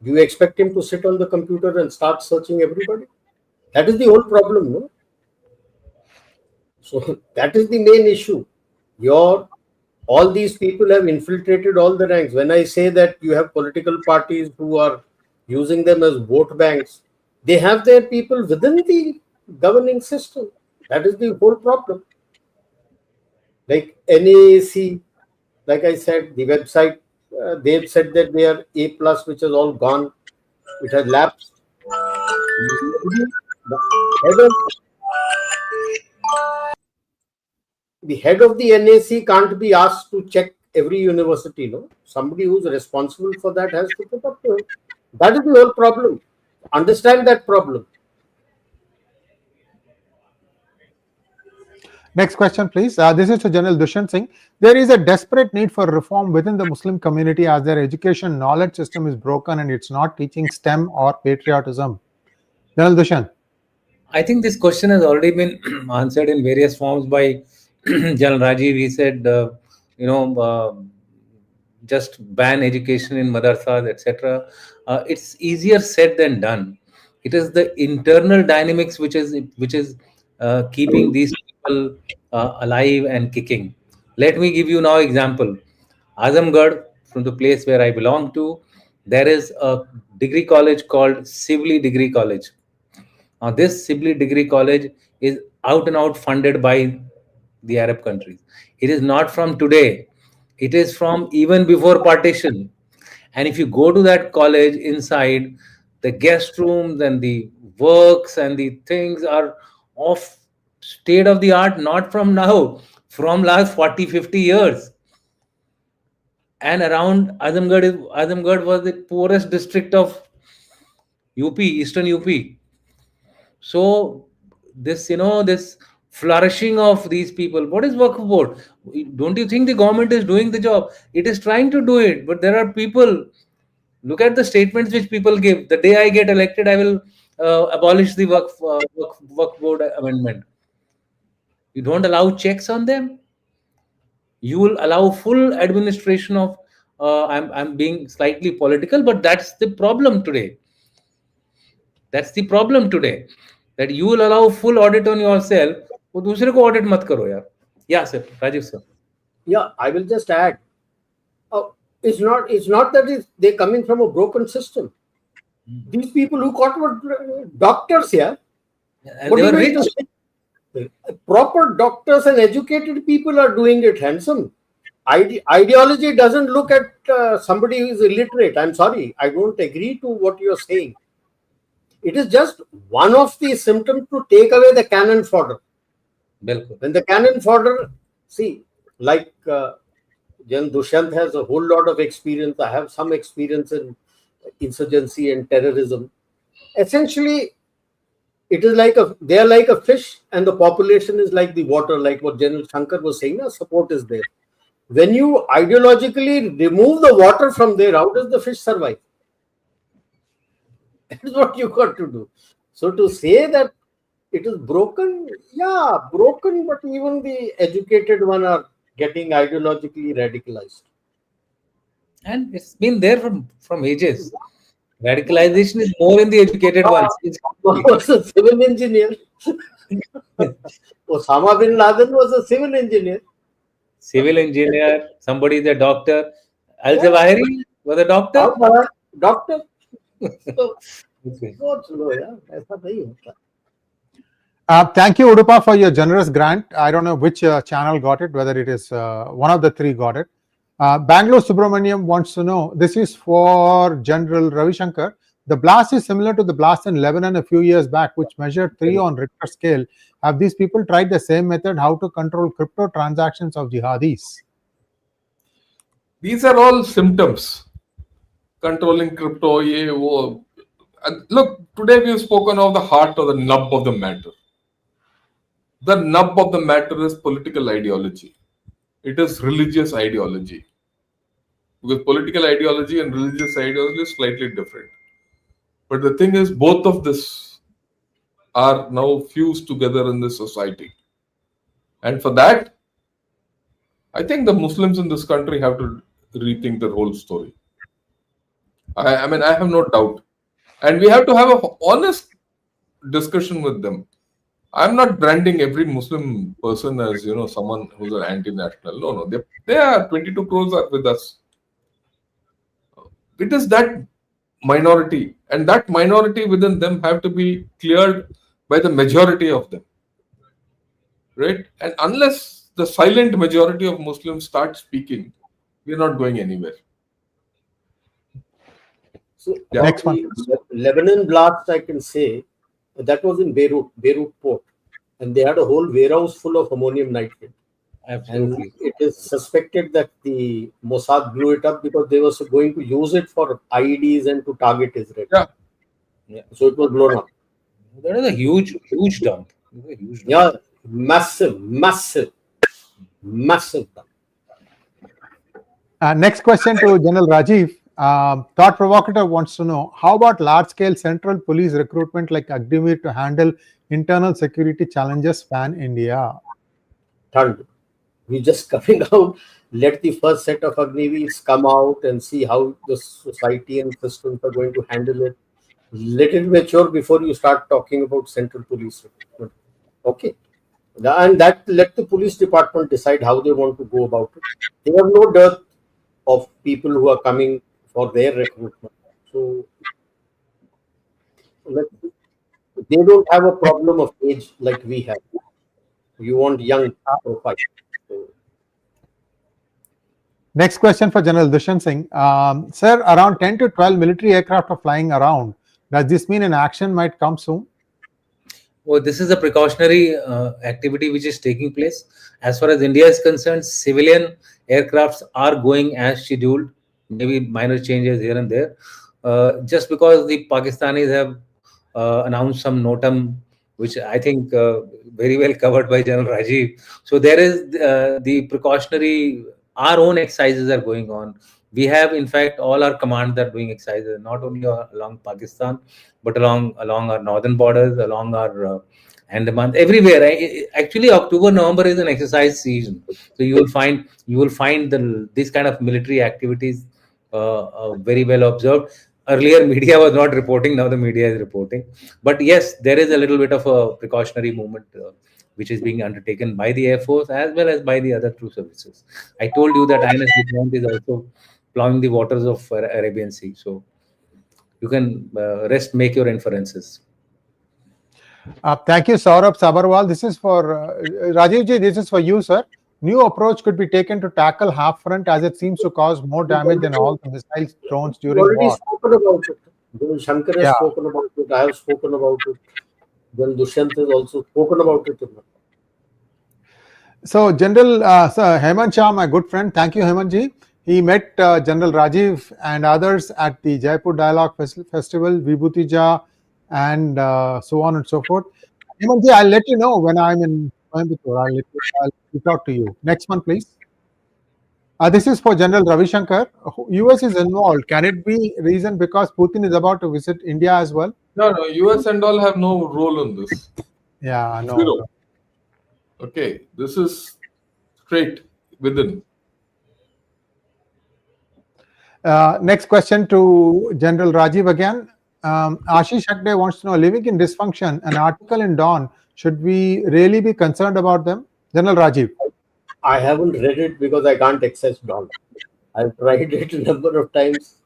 Do you expect him to sit on the computer and start searching everybody? That is the whole problem, no? So that is the main issue. All these people have infiltrated all the ranks. When I say that you have political parties who are using them as vote banks, they have their people within the governing system. That is the whole problem. Like NAAC, like I said, the website, they've said that they are A plus, which is all gone. It has lapsed. The head of the NAC can't be asked to check every university, no? Somebody who's responsible for that has to put up to it. That is the whole problem. Understand that problem. Next question, please. This is to General Dushyant Singh. There is a desperate need for reform within the Muslim community as their education knowledge system is broken and it's not teaching STEM or patriotism. General Dushyant. I think this question has already been answered in various forms by General Rajiv. He said, just ban education in madrasas, etc. It's easier said than done. It is the internal dynamics which is keeping these people alive and kicking. Let me give you now example. Azamgarh, from the place where I belong to, there is a degree college called Sivli Degree College. Now, this Sibli Degree College is out and out funded by the Arab countries. It is not from today. It is from even before partition. And if you go to that college inside, the guest rooms and the works and the things are of state of the art, not from now, from last 40, 50 years. And around Azamgarh was the poorest district of UP, Eastern UP. So this flourishing of these people, what is work board? Don't you think the government is doing the job? It is trying to do it, but there are people. Look at the statements which people give. The day I get elected, I will abolish the work board amendment. You don't allow checks on them. You will allow full administration of. I'm being slightly political, but that's the problem today. That's the problem today. That you will allow full audit on yourself. वो दूसरे को audit मत करो यार. Yeah, sir. Rajiv sir. Yeah, I will just add. It's not that they're coming from a broken system. These people who got what doctors here, And what they do you were mean to rich. say? Proper doctors and educated people are doing it handsome. Ideology doesn't look at somebody who is illiterate. I'm sorry, I don't agree to what you're saying. It is just one of the symptoms to take away the cannon fodder. Bilkul. When the cannon fodder, see, like Jan Dushyant has a whole lot of experience. I have some experience in insurgency and terrorism. Essentially, it is like they are like a fish, and the population is like the water, like what General Shankar was saying. Support is there. When you ideologically remove the water from there, how does the fish survive? That is what you got to do. So to say that it is broken, yeah, broken, but even the educated one are getting ideologically radicalized. And it's been there from ages. Radicalization is more in the educated ones. Was a civil engineer. Osama bin Laden was a civil engineer. Civil engineer, somebody is a doctor. Al Yeah. Zawahiri was a doctor. Doctor. So, Okay. so slow, yeah. ऐसा नहीं होता. Thank you, Udupa, for your generous grant. I don't know which channel got it, whether it is one of the three got it. Bangalore Subramaniam wants to know, this is for General Ravi Shankar. The blast is similar to the blast in Lebanon a few years back, which measured 3 on Richter scale. Have these people tried the same method, how to control crypto transactions of jihadis? These are all symptoms. Controlling crypto, ye, wo. Look, today we have spoken of the heart or the nub of the matter. The nub of the matter is political ideology. It is religious ideology. Because political ideology and religious ideology is slightly different. But the thing is, both of this are now fused together in this society. And for that, I think the Muslims in this country have to rethink their whole story. I mean, I have no doubt. And we have to have an honest discussion with them. I'm not branding every Muslim person as someone who's an anti-national. No, they are 22 crores are with us. It is that minority, and that minority within them have to be cleared by the majority of them, right? And unless the silent majority of Muslims start speaking, we're not going anywhere. So Yeah. Next one. the Lebanon blast, I can say, that was in Beirut port, and they had a whole warehouse full of ammonium nitrate. And Absolutely. it is suspected that the Mossad blew it up because they were going to use it for IEDs and to target Israel. Yeah. So it was blown up. That is a huge dump. Yeah, massive dump. Next question to General Rajiv. Thought Provocateur wants to know, how about large-scale central police recruitment like Agniveer to handle internal security challenges pan-India? Third, we just coming out. Let the first set of Agniveers come out and see how the society and systems are going to handle it. Let it mature before you start talking about central police recruitment. Okay. And that let the police department decide how they want to go about it. They have no dearth of people who are coming for their recruitment. So they don't have a problem of age like we have. You want young profile. So, Next question for General Dushyant Singh. Sir, around 10 to 12 military aircraft are flying around. Does this mean an action might come soon? Well, this is a precautionary activity which is taking place. As far as India is concerned, civilian aircrafts are going as scheduled, maybe minor changes here and there. Just because the Pakistanis have announced some NOTAM, which I think very well covered by General Rajiv. So there is the precautionary, our own exercises are going on. We have, in fact, all our commands are doing exercises, not only along Pakistan, but along our northern borders, along our Andaman, everywhere. Actually, October, November is an exercise season, so you will find this kind of military activities very well observed. Earlier, media was not reporting. Now the media is reporting. But yes, there is a little bit of a precautionary movement which is being undertaken by the Air Force as well as by the other true services. I told you that INS Vikrant is also plowing the waters of Arabian Sea. So you can make your inferences. Thank you, Saurabh Sabarwal. This is for Rajiv ji. This is for you, sir. New approach could be taken to tackle half front as it seems to cause more damage than all the missiles drones We've during already war. spoken about it. Then Shankar has Yeah. spoken about it. I have spoken about it. Then Dushyant has also spoken about it. So, General Sir Hemant Shah, my good friend, thank you, Hemant ji. He met General Rajiv and others at the Jaipur Dialogue Festival, Vibhuti and so on and so forth. Hemant ji, I'll let you know when I'm in Coimbatore. I'll reach out to you. Next one, please. This is for General Ravi Shankar. US is involved. Can it be reason because Putin is about to visit India as well? No, no, US and all have no role in this. Yeah, no. Zero. Okay, this is straight within. Next question to General Rajiv again. Ashish Hagde wants to know, living in dysfunction, an article in Dawn, should we really be concerned about them? General Rajiv. I haven't read it because I can't access Dawn. I've tried it a number of times.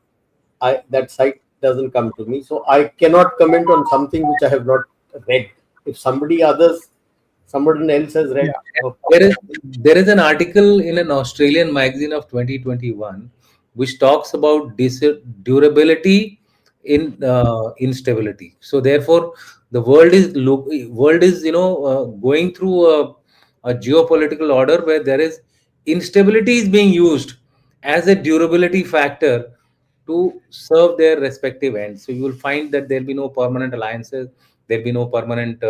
That site doesn't come to me, so I cannot comment on something which I have not read. If somebody else has read, There is an article in an Australian magazine of 2021 which talks about durability in instability. So therefore, the world is going through a geopolitical order where there is instability is being used as a durability factor to serve their respective ends. So you will find that there'll be no permanent alliances, there'll be no permanent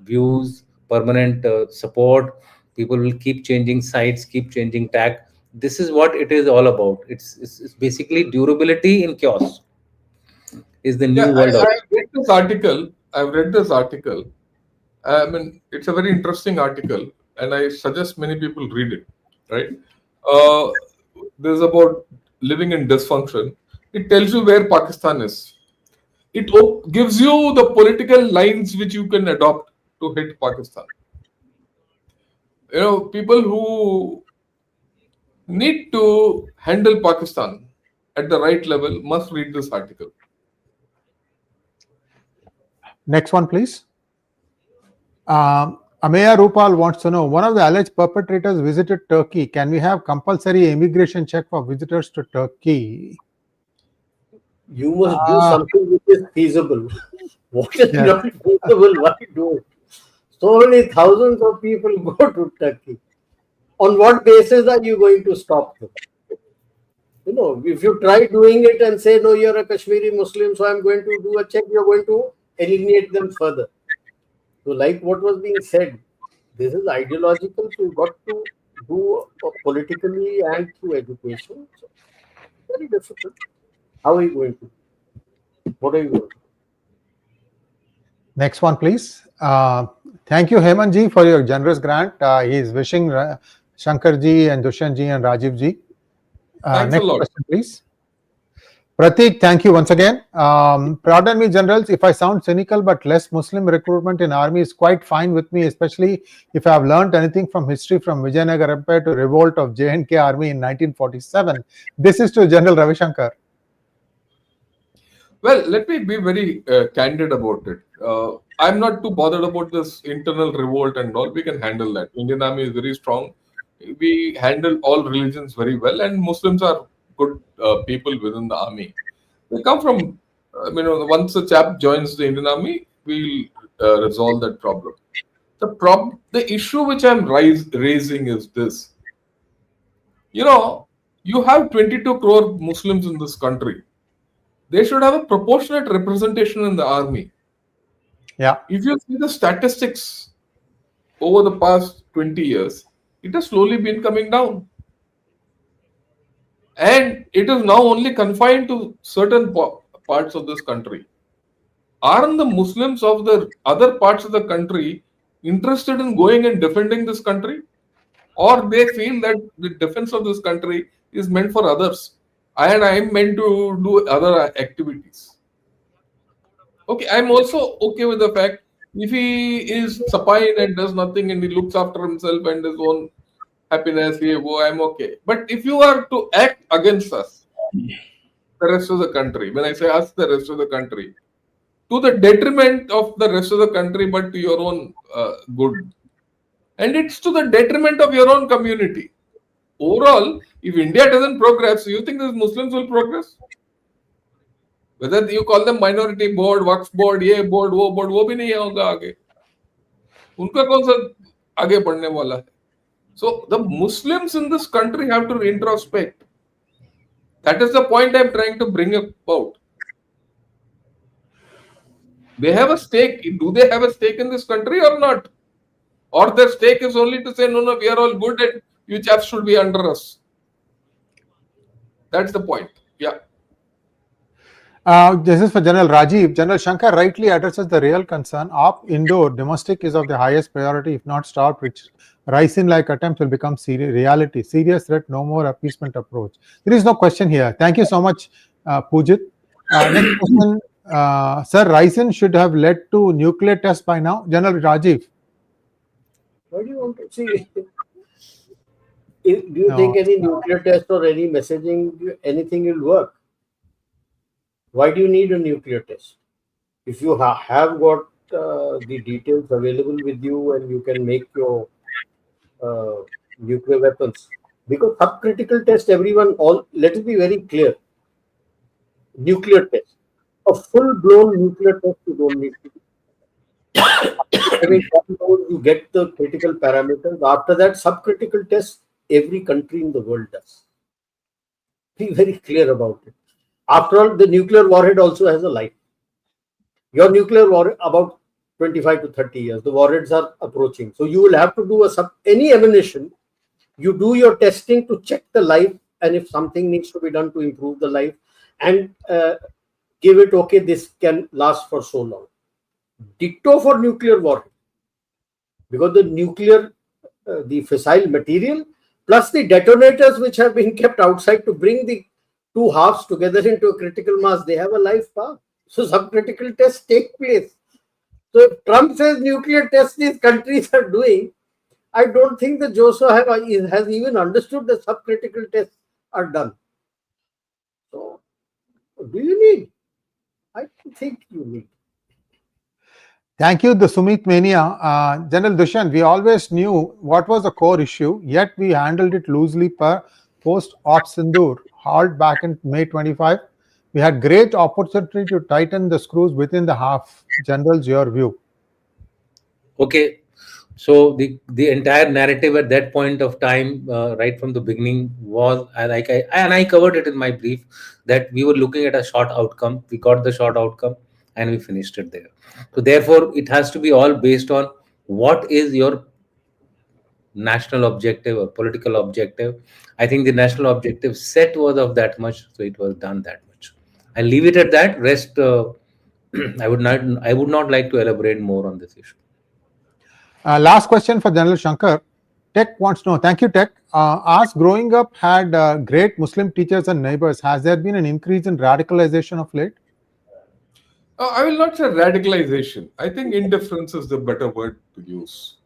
views, permanent support. People will keep changing sides, keep changing tack. This is what it is all about. It's basically durability in chaos is the new Yeah, world order. I read this article. I've read this article. I mean, it's a very interesting article, and I suggest many people read it. Right? Uh, this is about living in dysfunction. It tells you where Pakistan is. It gives you the political lines which you can adopt to hit Pakistan. People who need to handle Pakistan at the right level must read this article. Next one, please. Ameya Rupal wants to know, one of the alleged perpetrators visited Turkey. Can we have compulsory immigration check for visitors to Turkey? you must do something which is feasible. What is not feasible? Why do it? So many thousands of people go to Turkey. On what basis are you going to stop them? If you try doing it and say, no, you're a Kashmiri Muslim, so I'm going to do a check, you're going to alienate them further. So like what was being said, this is ideological. So you've got to do politically and through education. So very difficult. How are you going to? What are you going to? Next one, please. Thank you, Hemant ji, for your generous grant. He is wishing Shankar ji and Dushyant ji and Rajiv ji. Thanks next a lot. question, please. Pratik, thank you once again. Pardon me, generals, if I sound cynical, but less Muslim recruitment in army is quite fine with me, especially if I have learned anything from history from Vijayanagar Empire to revolt of J&K army in 1947. This is to General Ravi Shankar. Well, let me be very candid about it. I'm not too bothered about this internal revolt and all. We can handle that. Indian army is very strong. We handle all religions very well, and Muslims are good people within the army. They come from, once a chap joins the Indian army, we'll resolve that problem. The issue which I'm raising is this. You have 22 crore Muslims in this country. They should have a proportionate representation in the army. Yeah. If you see the statistics over the past 20 years, it has slowly been coming down. And it is now only confined to certain parts of this country. Aren't the Muslims of the other parts of the country interested in going and defending this country? Or they feel that the defense of this country is meant for others and I am meant to do other activities? Okay, I'm also okay with the fact If he is supine and does nothing and he looks after himself and his own happiness, I'm okay. But if you are to act against us, the rest of the country, when I say us, the rest of the country, to the detriment of the rest of the country, but to your own good. And it's to the detriment of your own community. Overall, if India doesn't progress, you think these Muslims will progress? Whether you call them minority board, Waqf board, ये board, वो भी नहीं होगा आगे. उनका कौन सा आगे बढ़ने वाला है? So the Muslims in this country have to introspect. That is the point I'm trying to bring about. They have a stake. Do they have a stake in this country or not? Or their stake is only to say, no, we are all good and you chaps should be under us. That's the point. Yeah. This is for General Rajiv. General Shankar rightly addresses the real concern. Indoor, domestic is of the highest priority, if not stopped, which Ricin-like attempts will become reality. Serious threat, no more appeasement approach. There is no question here. Thank you so much, Pujit. Next question. Sir, Ricin should have led to nuclear test by now. General Rajiv. What do you want to see? Do you think any nuclear test or any messaging, anything will work? Why do you need a nuclear test? If you have got the details available with you and you can make your nuclear weapons, because subcritical test, let it be very clear. Nuclear test, a full-blown nuclear test, you don't need to do. I mean, you get the critical parameters. After that, subcritical test, every country in the world does. Be very clear about it. After all, the nuclear warhead also has a life. Your nuclear warhead, about 25 to 30 years, the warheads are approaching. So you will have to do any ammunition. You do your testing to check the life, and if something needs to be done to improve the life, and give it, okay, this can last for so long. Ditto for nuclear warhead, because the nuclear, the fissile material plus the detonators which have been kept outside to bring the two halves together into a critical mass, they have a life path. So subcritical tests take place. So if Trump says nuclear tests these countries are doing, I don't think the JOSO has even understood that subcritical tests are done. So do you need? I don't think you need. Thank you, the Sumit Mania. General Dushyant, we always knew what was the core issue, yet we handled it loosely per post-op Sindoor, hauled back in May 25. We had great opportunity to tighten the screws within the half. Generals, your view. Okay, so the entire narrative at that point of time, right from the beginning, was I covered it in my brief, that we were looking at a short outcome. We got the short outcome and we finished it there. So therefore, it has to be all based on what is your national objective or political objective. I think the national objective set was of that much, so it was done that much. I'll leave it at that. Rest, I would not like to elaborate more on this issue. Last question for General Shankar. Tech wants to know. Thank you, Tech. Us growing up had great Muslim teachers and neighbors. Has there been an increase in radicalization of late? I will not say radicalization. I think indifference is the better word to use.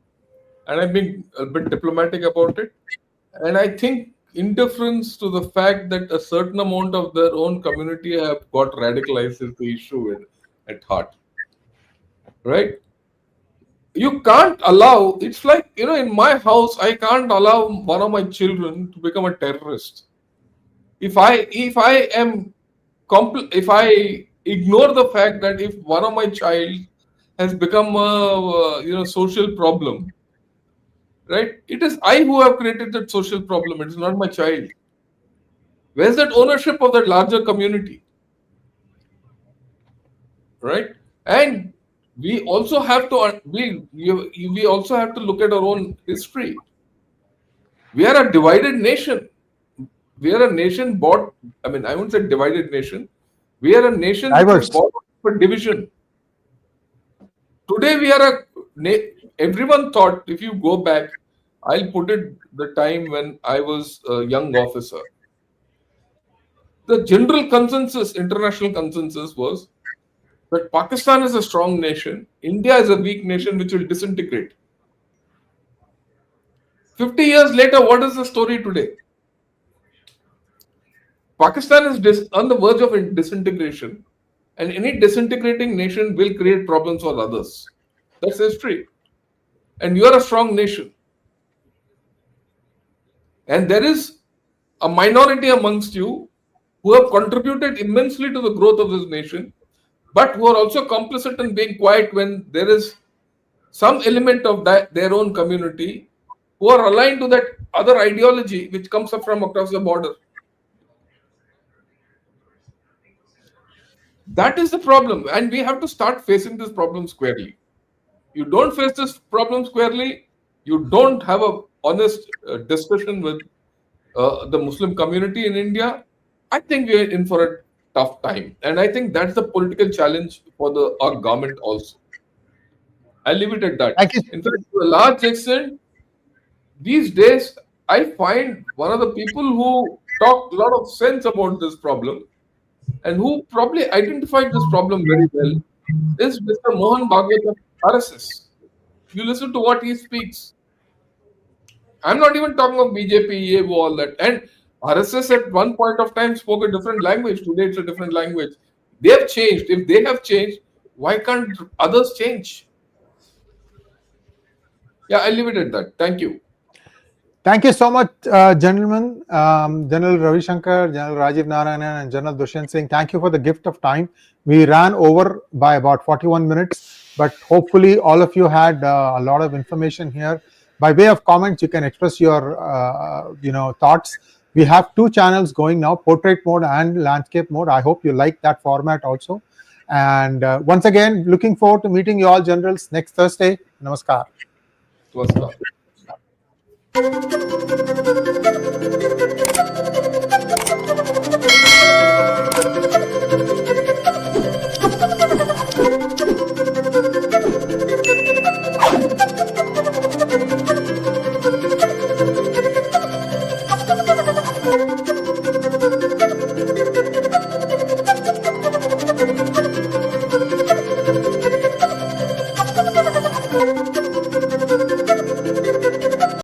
And I've been a bit diplomatic about it. And I think indifference to the fact that a certain amount of their own community have got radicalized is the issue at heart. Right? You can't allow, it's like, in my house, I can't allow one of my children to become a terrorist. If I ignore the fact that if one of my child has become a social problem, right? It is I who have created that social problem. It is not my child. Where's that ownership of that larger community? Right? And we also have to we also have to look at our own history. We are a divided nation. We are a nation bought. I mean, I wouldn't say divided nation. We are a nation which is bought for division. Today we are everyone thought, if you go back, I'll put it the time when I was a young officer. The general consensus, international consensus was But Pakistan is a strong nation. India is a weak nation which will disintegrate. 50 years later, what is the story today? Pakistan is on the verge of disintegration, and any disintegrating nation will create problems for others. That's history. And you are a strong nation. And there is a minority amongst you who have contributed immensely to the growth of this nation, but who are also complicit in being quiet when there is some element of their own community who are aligned to that other ideology which comes up from across the border. That is the problem, and we have to start facing this problem squarely. You don't face this problem squarely, you don't have a honest discussion with the Muslim community in India, I think we are in for a tough time. And I think that's the political challenge for our government also. I'll leave it at that. Thank you. In fact, to a large extent, these days, I find one of the people who talk a lot of sense about this problem and who probably identified this problem very well is Mr. Mohan Bhagwat of RSS. You listen to what he speaks. I'm not even talking of BJP, EAO, all that. And RSS at one point of time spoke a different language. Today it's a different language. They have changed. If they have changed, why can't others change? Yeah, I'll leave it at that. Thank you. Thank you so much, gentlemen. General Ravi Shankar, General Rajiv Narayanan, and General Dushyant Singh. Thank you for the gift of time. We ran over by about 41 minutes, but hopefully all of you had a lot of information here. By way of comments, you can express your thoughts. We have two channels going now, portrait mode and landscape mode. I hope you like that format also. And once again, looking forward to meeting you all, generals, next Thursday. Namaskar. Namaskar.